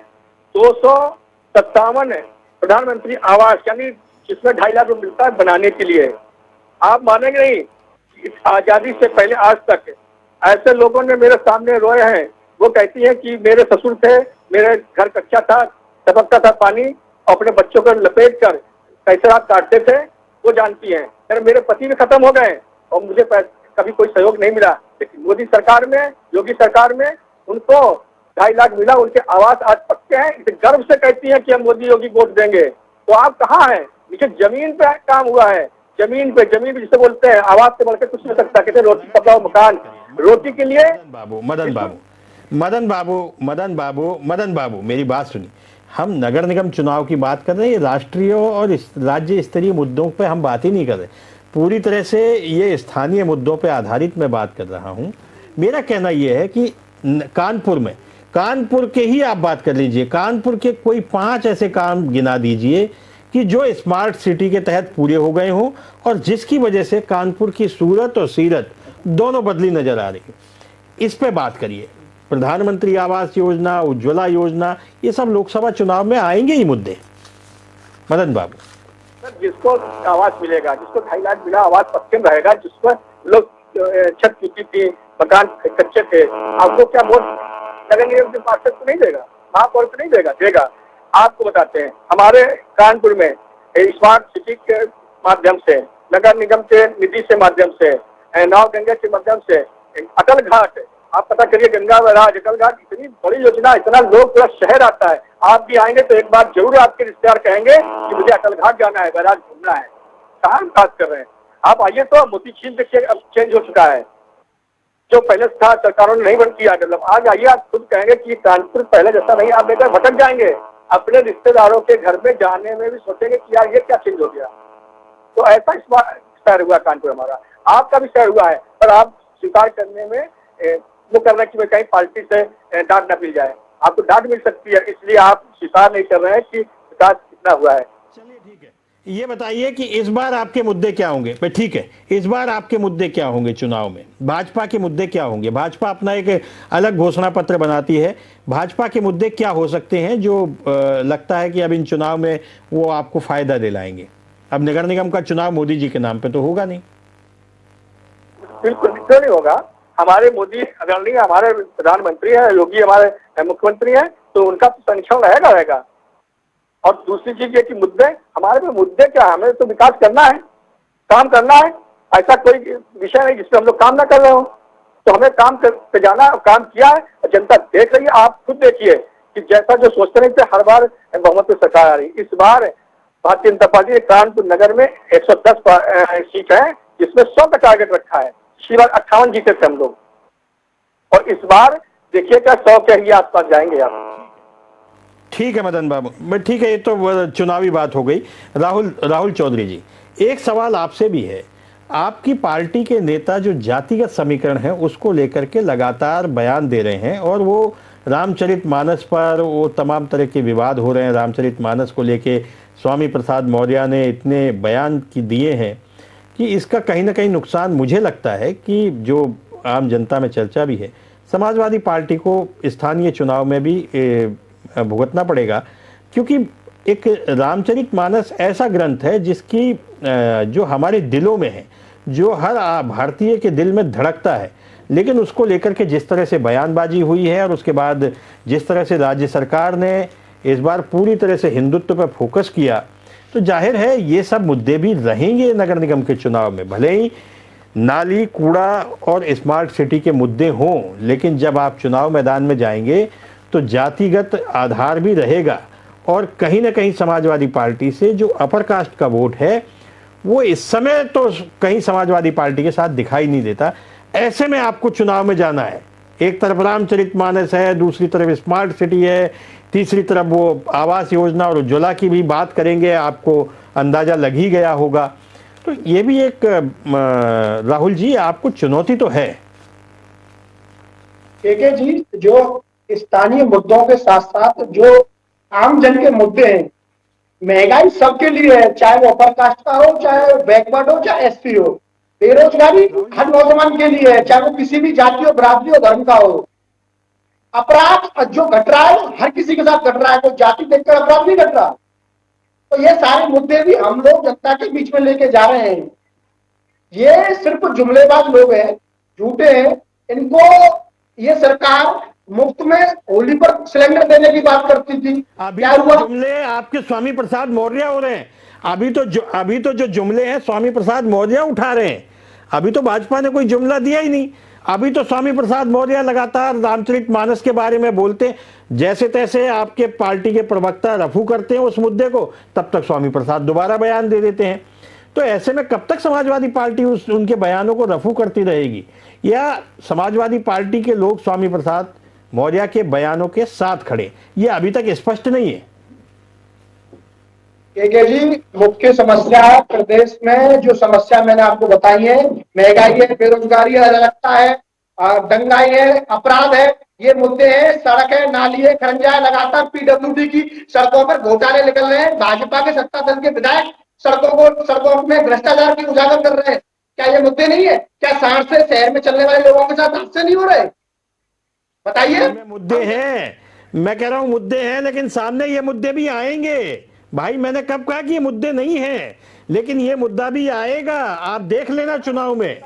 I: 257 प्रधानमंत्री आवास, यानी जिसमें 2.5 लाख रुपए मिलता है बनाने के लिए। आप मानेंगे नहीं, इस आजादी से पहले आज तक ऐसे लोगों ने मेरे सामने रोए हैं। वो कहती है कि मेरे ससुर थे, मेरे घर कच्चा था, टपकता था पानी, अपने बच्चों को लपेट कर कैसे रात काटते थे वो जानती हैं। मेरे पति भी खत्म हो गए और मुझे कभी कोई सहयोग नहीं मिला, लेकिन मोदी सरकार में, योगी सरकार में उनको 2.5 लाख मिला, उनके आवास आज पक्के हैं। इसे गर्व से कहती हैं कि हम मोदी योगी वोट देंगे। तो आप कहाँ हैं? नीचे जमीन पे काम हुआ है, जमीन पे जिसे बोलते हैं, आवाज से बढ़कर कुछ नहीं सकता। कहते रोटी पकाओ मकान, रोटी के लिए। मदन बाबू मेरी बात सुनिए। हम नगर निगम चुनाव की बात कर रहे हैं, राष्ट्रीय और राज्य स्तरीय मुद्दों पे हम बात ही नहीं कर रहे। पूरी तरह से ये स्थानीय मुद्दों पे आधारित मैं बात कर रहा हूँ। मेरा कहना यह है कि कानपुर के ही आप बात कर लीजिए, कानपुर के कोई 5 ऐसे काम गिना दीजिए कि जो स्मार्ट सिटी के तहत पूरे हो गए हों और जिसकी वजह से कानपुर की सूरत और सीरत दोनों बदली नजर आ रही है। इस पे बात करिए। प्रधानमंत्री आवास योजना, उज्ज्वला योजना, ये सब लोकसभा चुनाव में आएंगे ही मुद्दे। मदन बाबू, जिसको आवास मिलेगा, जिसको 2.5 लाख मिला, आवास पक्के में रहेगा, जिसको लोग छत टूटी थी, मकान कच्चे थे, आपको क्या वोट नगर निगम के पार्षद को नहीं देगा, महापौर को नहीं देगा। आपको बताते हैं, हमारे कानपुर में स्मार्ट सिटी के माध्यम से, नगर निगम के निधि से माध्यम से, नाव गंगा के माध्यम से, अटल घाट, आप पता करिए, गंगा बैराज, अटल घाट, इतनी बड़ी योजना, इतना लोग पूरा शहर आता है। आप भी आएंगे तो एक बार जरूर आपके रिश्तेदार कहेंगे कि मुझे अटल घाट जाना है, बैराज घूमना है। कहाँ हम बात कर रहे हैं? आप आइए तो मोती झील देखिए, अब चेंज हो चुका है। जो पहले था सरकारों ने नहीं बंद किया डेवलप, आज आइए आप खुद कहेंगे कि कानपुर पहले जैसा नहीं। आप लेकर भटक जाएंगे, अपने रिश्तेदारों के घर में जाने में भी सोचेंगे कि यार ये क्या चेंज हो गया। तो ऐसा इस बार शहर हुआ कानपुर हमारा, आपका भी शहर हुआ है, पर आप स्वीकार करने में वो कर रहे हैं कि कहीं पार्टी से डांट न मिल जाए। आपको डांट मिल सकती है, इसलिए आप स्वीकार नहीं कर रहे हैं कि विकास कितना हुआ है।
A: चलिए ठीक है, ये बताइए कि इस बार आपके मुद्दे क्या होंगे? ठीक है, इस बार आपके मुद्दे क्या होंगे चुनाव में? भाजपा के मुद्दे क्या होंगे? भाजपा अपना एक अलग घोषणा पत्र बनाती है, भाजपा के मुद्दे क्या हो सकते हैं जो लगता है कि अब इन चुनाव में वो आपको फायदा दिलाएंगे? अब नगर निगम का चुनाव मोदी जी के नाम पे तो होगा नहीं।
I: बिल्कुल नहीं होगा। हमारे मोदी आदरणीय, हमारे प्रधानमंत्री हैं, योगी हमारे मुख्यमंत्री हैं, तो उनका संरक्षण रहेगा। और दूसरी चीज ये कि मुद्दे, हमारे पे मुद्दे क्या है? हमें तो विकास करना है, काम करना है। ऐसा कोई विषय नहीं जिसमें हम लोग काम ना कर रहे हो। तो हमें काम पे जाना, काम किया है और जनता देख रही है। आप खुद देखिए कि जैसा जो सोचते नहीं थे, हर बार बहुमत में सरकार आ रही। इस बार भारतीय जनता पार्टी ने कानपुर नगर में 110 सीट है, जिसमें 100 का टारगेट रखा है। पिछली बार 58 जीते थे हम लोग, और इस बार देखिएगा 100 के ही आसपास जाएंगे आप।
A: ठीक है मदन बाबू, ठीक है, ये तो चुनावी बात हो गई। राहुल चौधरी जी, एक सवाल आपसे भी है। आपकी पार्टी के नेता जो जातिगत समीकरण है उसको लेकर के लगातार बयान दे रहे हैं, और वो रामचरितमानस पर वो तमाम तरह के विवाद हो रहे हैं। रामचरितमानस को लेके स्वामी प्रसाद मौर्य ने इतने बयान दिए हैं कि इसका कहीं ना कहीं नुकसान मुझे लगता है कि जो आम जनता में चर्चा भी है, समाजवादी पार्टी को स्थानीय चुनाव में भी भुगतना पड़ेगा। क्योंकि एक रामचरितमानस ऐसा ग्रंथ है जिसकी जो हमारे दिलों में है, जो हर भारतीय के दिल में धड़कता है, लेकिन उसको लेकर के जिस तरह से बयानबाजी हुई है और उसके बाद जिस तरह से राज्य सरकार ने इस बार पूरी तरह से हिंदुत्व पर फोकस किया, तो जाहिर है ये सब मुद्दे भी रहेंगे नगर निगम के चुनाव में। भले ही नाली, कूड़ा और स्मार्ट सिटी के मुद्दे हों, लेकिन जब आप चुनाव मैदान में जाएंगे तो जातिगत आधार भी रहेगा और कहीं ना कहीं समाजवादी पार्टी से जो अपर कास्ट का वोट है वो इस समय तो कहीं समाजवादी पार्टी के साथ दिखाई नहीं देता। ऐसे में आपको चुनाव में जाना है, एक तरफ रामचरितमानस है, दूसरी तरफ स्मार्ट सिटी है, तीसरी तरफ वो आवास योजना और उज्ज्वला की भी बात करेंगे, आपको अंदाजा लग ही गया होगा। तो ये भी एक राहुल जी आपको चुनौती तो है।
F: केके जी, जो स्थानीय मुद्दों के साथ साथ जो आम जन के मुद्दे हैं, महंगाई सबके लिए है, चाहे वो अपर कास्ट का हो, चाहे बैकवर्ड हो, चाहे एससी हो। बेरोजगारी हर नौजवान के लिए है, चाहे वो किसी भी जाति और बिरादरी और धर्म का हो। अपराध जो घट रहा है हर किसी के साथ घट रहा है, कोई जाति देखकर अपराध नहीं घट रहा। तो ये सारे मुद्दे भी हम लोग जनता के बीच में लेके जा रहे हैं। ये सिर्फ जुमलेबाज लोग हैं, झूठे हैं। इनको ये सरकार मुफ्त में होली पर सिलेंडर देने की बात करती थी, क्या हुआ?
A: जुमले आपके स्वामी प्रसाद मौर्य हो रहे हैं। अभी तो जो जुमले हैं स्वामी प्रसाद मौर्य उठा रहे हैं। अभी तो भाजपा ने कोई जुमला दिया ही नहीं। अभी तो स्वामी प्रसाद मौर्य लगातार रामचरितमानस के बारे में बोलते हैं, जैसे तैसे आपके पार्टी के प्रवक्ता रफू करते हैं उस मुद्दे को, तब तक स्वामी प्रसाद दोबारा बयान दे देते हैं। तो ऐसे में कब तक समाजवादी पार्टी उनके बयानों को रफू करती रहेगी, या समाजवादी पार्टी के लोग स्वामी प्रसाद मौर्य के बयानों के साथ खड़े, ये अभी तक स्पष्ट नहीं है।
F: केके जी, मुख्य समस्या प्रदेश में जो समस्या मैंने आपको बताई है, महंगाई है, बेरोजगारी है, अराजकता है, दंगाई है, अपराध है, ये मुद्दे हैं। सड़क है, नाली है, खरंजा है, लगातार पीडब्ल्यूडी की सड़कों पर घोटाले निकल रहे हैं। भाजपा के सत्ता दल के विधायक सड़कों में भ्रष्टाचार की उजागर कर रहे हैं। क्या ये मुद्दे नहीं है? क्या सांड से शहर में चलने वाले लोगों के साथ हादसे नहीं हो रहे? बताइए।
A: मुद्दे हैं, मैं कह रहा हूं मुद्दे हैं, लेकिन सामने ये मुद्दे भी आएंगे भाई। मैंने कब कहा कि ये मुद्दे नहीं हैं, लेकिन ये मुद्दा भी आएगा। आप देख लेना चुनाव में,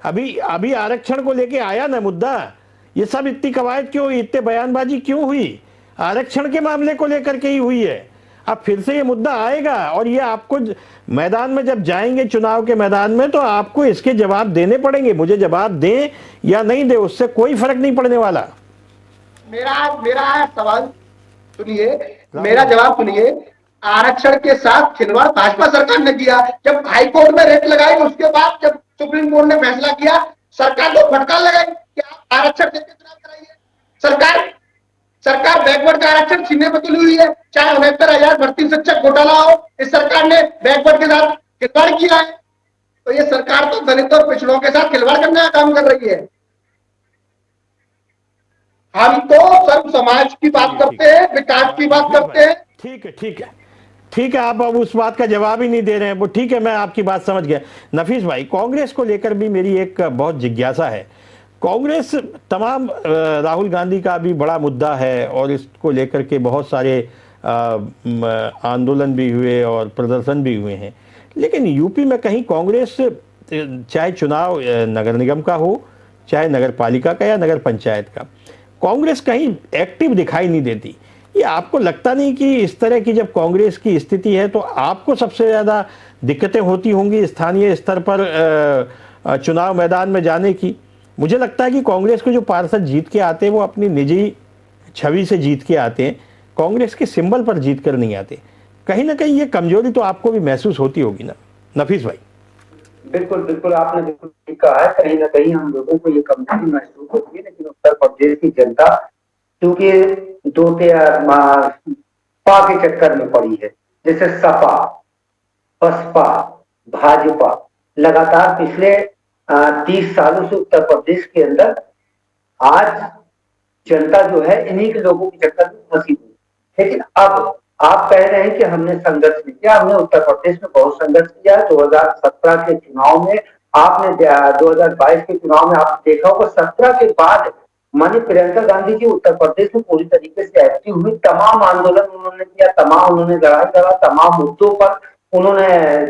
A: अभी आरक्षण को लेके आया ना मुद्दा। ये सब इतनी कवायद क्यों हुई, इतने बयानबाजी क्यों हुई? आरक्षण के मामले को लेकर के ही हुई है। अब फिर से ये मुद्दा आएगा और ये आपको मैदान में जब जाएंगे, चुनाव के मैदान में, तो आपको इसके जवाब देने पड़ेंगे। मुझे जवाब दें या नहीं दे, उससे कोई फर्क नहीं पड़ने वाला।
F: मेरा सवाल सुनिए, मेरा जवाब सुनिए। आरक्षण के साथ खिलवाड़ भाजपा सरकार ने किया। जब हाईकोर्ट में रेट लगाई, उसके बाद जब सुप्रीम कोर्ट ने फैसला किया, सरकार को फटकार लगाई कि आप आरक्षण देकर चुनाव कराइए। सरकार बैकवर्ड का आरक्षण छीनने पर तुली हुई है। चाहे 69,000 भर्ती शिक्षक घोटाला हो, इस सरकार ने बैकवर्ड के साथ खिलवाड़ किया है। तो ये सरकार तो दलित और पिछड़ों के साथ खिलवाड़ करने का काम कर रही है। हम तो सर्व समाज की बात करते हैं, विकास की बात करते हैं।
A: ठीक है, आप अब उस बात का जवाब ही नहीं दे रहे हैं। वो ठीक है, मैं आपकी बात समझ गया। नफीस भाई, कांग्रेस को लेकर भी मेरी एक बहुत जिज्ञासा है। कांग्रेस तमाम राहुल गांधी का भी बड़ा मुद्दा है और इसको लेकर के बहुत सारे आंदोलन भी हुए और प्रदर्शन भी हुए हैं। लेकिन यूपी में कहीं कांग्रेस, चाहे चुनाव नगर निगम का हो, चाहे नगर पालिका का या नगर पंचायत का, कांग्रेस कहीं एक्टिव दिखाई नहीं देती। ये आपको लगता नहीं कि इस तरह की जब कांग्रेस की स्थिति है तो आपको सबसे ज़्यादा दिक्कतें होती होंगी स्थानीय स्तर पर चुनाव मैदान में जाने की? मुझे लगता है कि कांग्रेस के जो पार्षद जीत के आते हैं वो अपनी निजी छवि से जीत के आते हैं, कांग्रेस के सिंबल पर जीत कर नहीं आते। कहीं ना कहीं ये कमजोरी तो आपको भी महसूस होती होगी ना नफीस भाई?
G: बिल्कुल आपने बिल्कुल ठीक कहा है। कहीं ना कहीं हम लोगों को ये कमजोरी महसूस होती है, लेकिन उत्तर प्रदेश की जनता क्योंकि पा के चक्कर में पड़ी है, जैसे सपा, बसपा, भाजपा लगातार पिछले 30 सालों से उत्तर प्रदेश के अंदर आज जनता जो है इन्हीं के लोगों की चक्कर में फंसी हुई। लेकिन अब आप कह रहे हैं कि हमने संघर्ष नहीं किया। हमने उत्तर प्रदेश में बहुत संघर्ष किया है। 2017 के चुनाव में आपने 2022 के चुनाव में आपने देखा होगा, 17 के बाद माननीय प्रियंका गांधी जी उत्तर प्रदेश में पूरी तरीके से एक्टिव हुई। तमाम आंदोलन उन्होंने किया, तमाम उन्होंने लड़ाई लड़ा, तमाम मुद्दों पर उन्होंने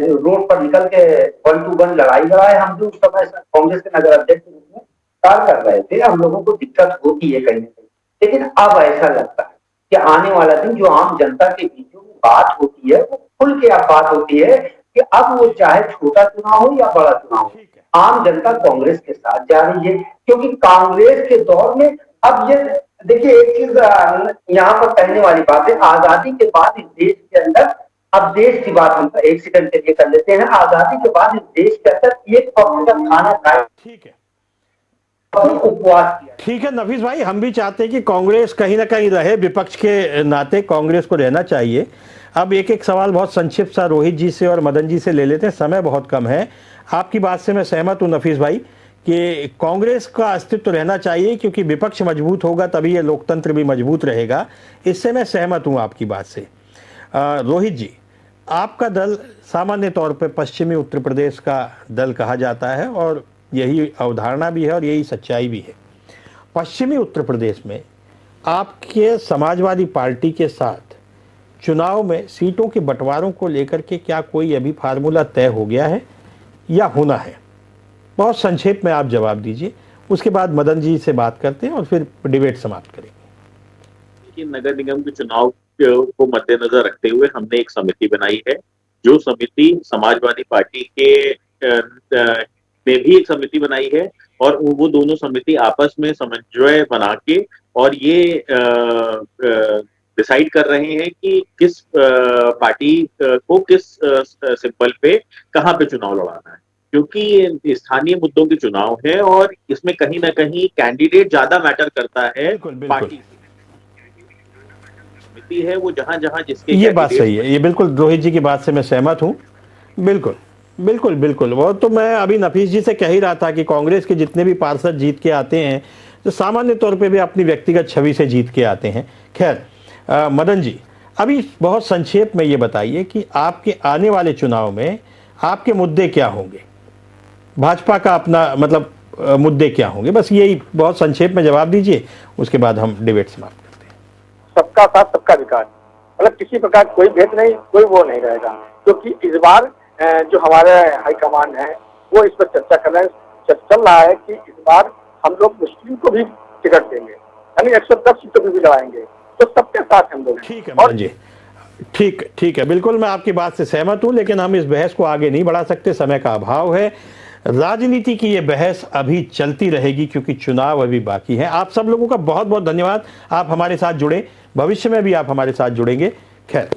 G: रोड पर निकल के 1 to 1 लड़ाई लड़ाई। हम जो उस समय कांग्रेस के नगर अध्यक्ष के रूप में कार्य कर रहे थे, हम लोगों को दिक्कत होती है कहीं ना कहीं। लेकिन अब ऐसा लगता है कि आने वाला दिन जो आम जनता के बीच में बात होती है वो खुल के अब बात होती है कि अब वो चाहे छोटा चुनाव हो या बड़ा चुनाव हो, आम जनता कांग्रेस के साथ जा रही है। क्योंकि कांग्रेस के दौर में अब ये देखिए एक चीज यहाँ पर कहने वाली बात है, आजादी के बाद इस देश के अंदर, अब देश की बात हम एक सेकंड के लिए कर लेते हैं, आजादी के बाद इस देश के अंदर एक वक्त का खाना खाए,
A: ठीक है,
G: उपवास किया।
A: ठीक है नफीस भाई, हम भी चाहते हैं कि कांग्रेस कहीं ना कहीं रहे, विपक्ष के नाते कांग्रेस को रहना चाहिए। अब एक एक सवाल बहुत संक्षिप्त सा रोहित जी से और मदन जी से ले लेते हैं, समय बहुत कम है। आपकी बात से मैं सहमत हूं नफीस भाई कि कांग्रेस का अस्तित्व रहना चाहिए, क्योंकि विपक्ष मजबूत होगा तभी ये लोकतंत्र भी मजबूत रहेगा। इससे मैं सहमत हूं आपकी बात से। रोहित जी, आपका दल सामान्य तौर पर पश्चिमी उत्तर प्रदेश का दल कहा जाता है और यही अवधारणा भी है और यही सच्चाई भी है। पश्चिमी उत्तर प्रदेश में आपके समाजवादी पार्टी के साथ चुनाव में सीटों के बंटवारों को लेकर के क्या कोई अभी फार्मूला तय हो गया है या होना है? बहुत संक्षेप में आप जवाब दीजिए, उसके बाद मदन जी से बात करते हैं और फिर डिबेट समाप्त करेंगे।
H: नगर निगम के चुनाव को मद्देनजर रखते हुए हमने एक समिति बनाई है, जो समिति समाजवादी पार्टी के ने भी एक समिति बनाई है, और वो दोनों समिति आपस में समन्वय बना के और ये डिसाइड कर रहे हैं कि किस पार्टी को किस सिंबल पे कहाँ पे चुनाव लड़ाना है, क्योंकि स्थानीय मुद्दों के चुनाव है और इसमें कहीं ना कहीं कैंडिडेट ज्यादा मैटर करता है।
A: बिल्कुल, बिल्कुल।
H: पार्टी समिति है वो जहां जहां जिसके,
A: ये बात सही है, ये बिल्कुल रोहित जी की बात से मैं सहमत हूँ। बिल्कुल बिल्कुल बिल्कुल, वो तो मैं अभी नफीस जी से कह ही रहा था कि कांग्रेस के जितने भी पार्षद जीत के आते हैं तो सामान्य तौर पे भी अपनी व्यक्तिगत छवि से जीत के आते हैं। खैर मदन जी, अभी बहुत संक्षेप में ये बताइए कि आपके आने वाले चुनाव में आपके मुद्दे क्या होंगे, भाजपा का अपना मतलब मुद्दे क्या होंगे, बस यही बहुत संक्षेप में जवाब दीजिए, उसके बाद हम डिबेट समाप्त करते हैं।
I: सबका साथ सबका विकास, मतलब किसी प्रकार कोई भेद नहीं, कोई वो नहीं रहेगा, क्योंकि इस बार जो हमारे हाईकमान है वो इस पर चर्चा कर रहे हैं, चल रहा है कि इस बार हम लोग मुस्लिम को भी टिकट देंगे, यानी 110 सीटों पर भी लड़ाएंगे, तो सबके साथ हम लोग।
A: ठीक है मदन जी, ठीक है, बिल्कुल मैं आपकी बात से सहमत हूं, लेकिन हम इस बहस को आगे नहीं बढ़ा सकते, समय का अभाव है। राजनीति की ये बहस अभी चलती रहेगी क्योंकि चुनाव अभी बाकी है। आप सब लोगों का बहुत बहुत धन्यवाद, आप हमारे साथ जुड़े, भविष्य में भी आप हमारे साथ जुड़ेंगे। खैर,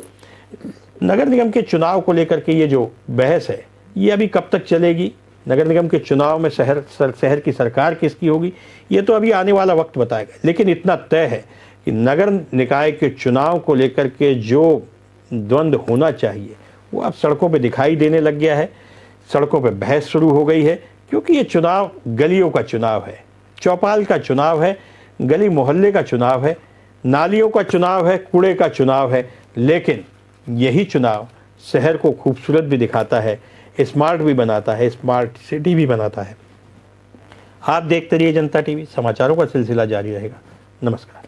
A: नगर निगम के चुनाव को लेकर के ये जो बहस है ये अभी कब तक चलेगी, नगर निगम के चुनाव में शहर की सरकार किसकी होगी, ये तो अभी आने वाला वक्त बताएगा। लेकिन इतना तय है कि नगर निकाय के चुनाव को लेकर के जो द्वंद्व होना चाहिए वो अब सड़कों पे दिखाई देने लग गया है, सड़कों पे बहस शुरू हो गई है, क्योंकि ये चुनाव गलियों का चुनाव है, चौपाल का चुनाव है, गली मोहल्ले का चुनाव है, नालियों का चुनाव है, कूड़े का चुनाव है। लेकिन यही चुनाव शहर को खूबसूरत भी दिखाता है, स्मार्ट भी बनाता है, स्मार्ट सिटी भी बनाता है। आप देखते रहिए जनता टीवी, समाचारों का सिलसिला जारी रहेगा। नमस्कार।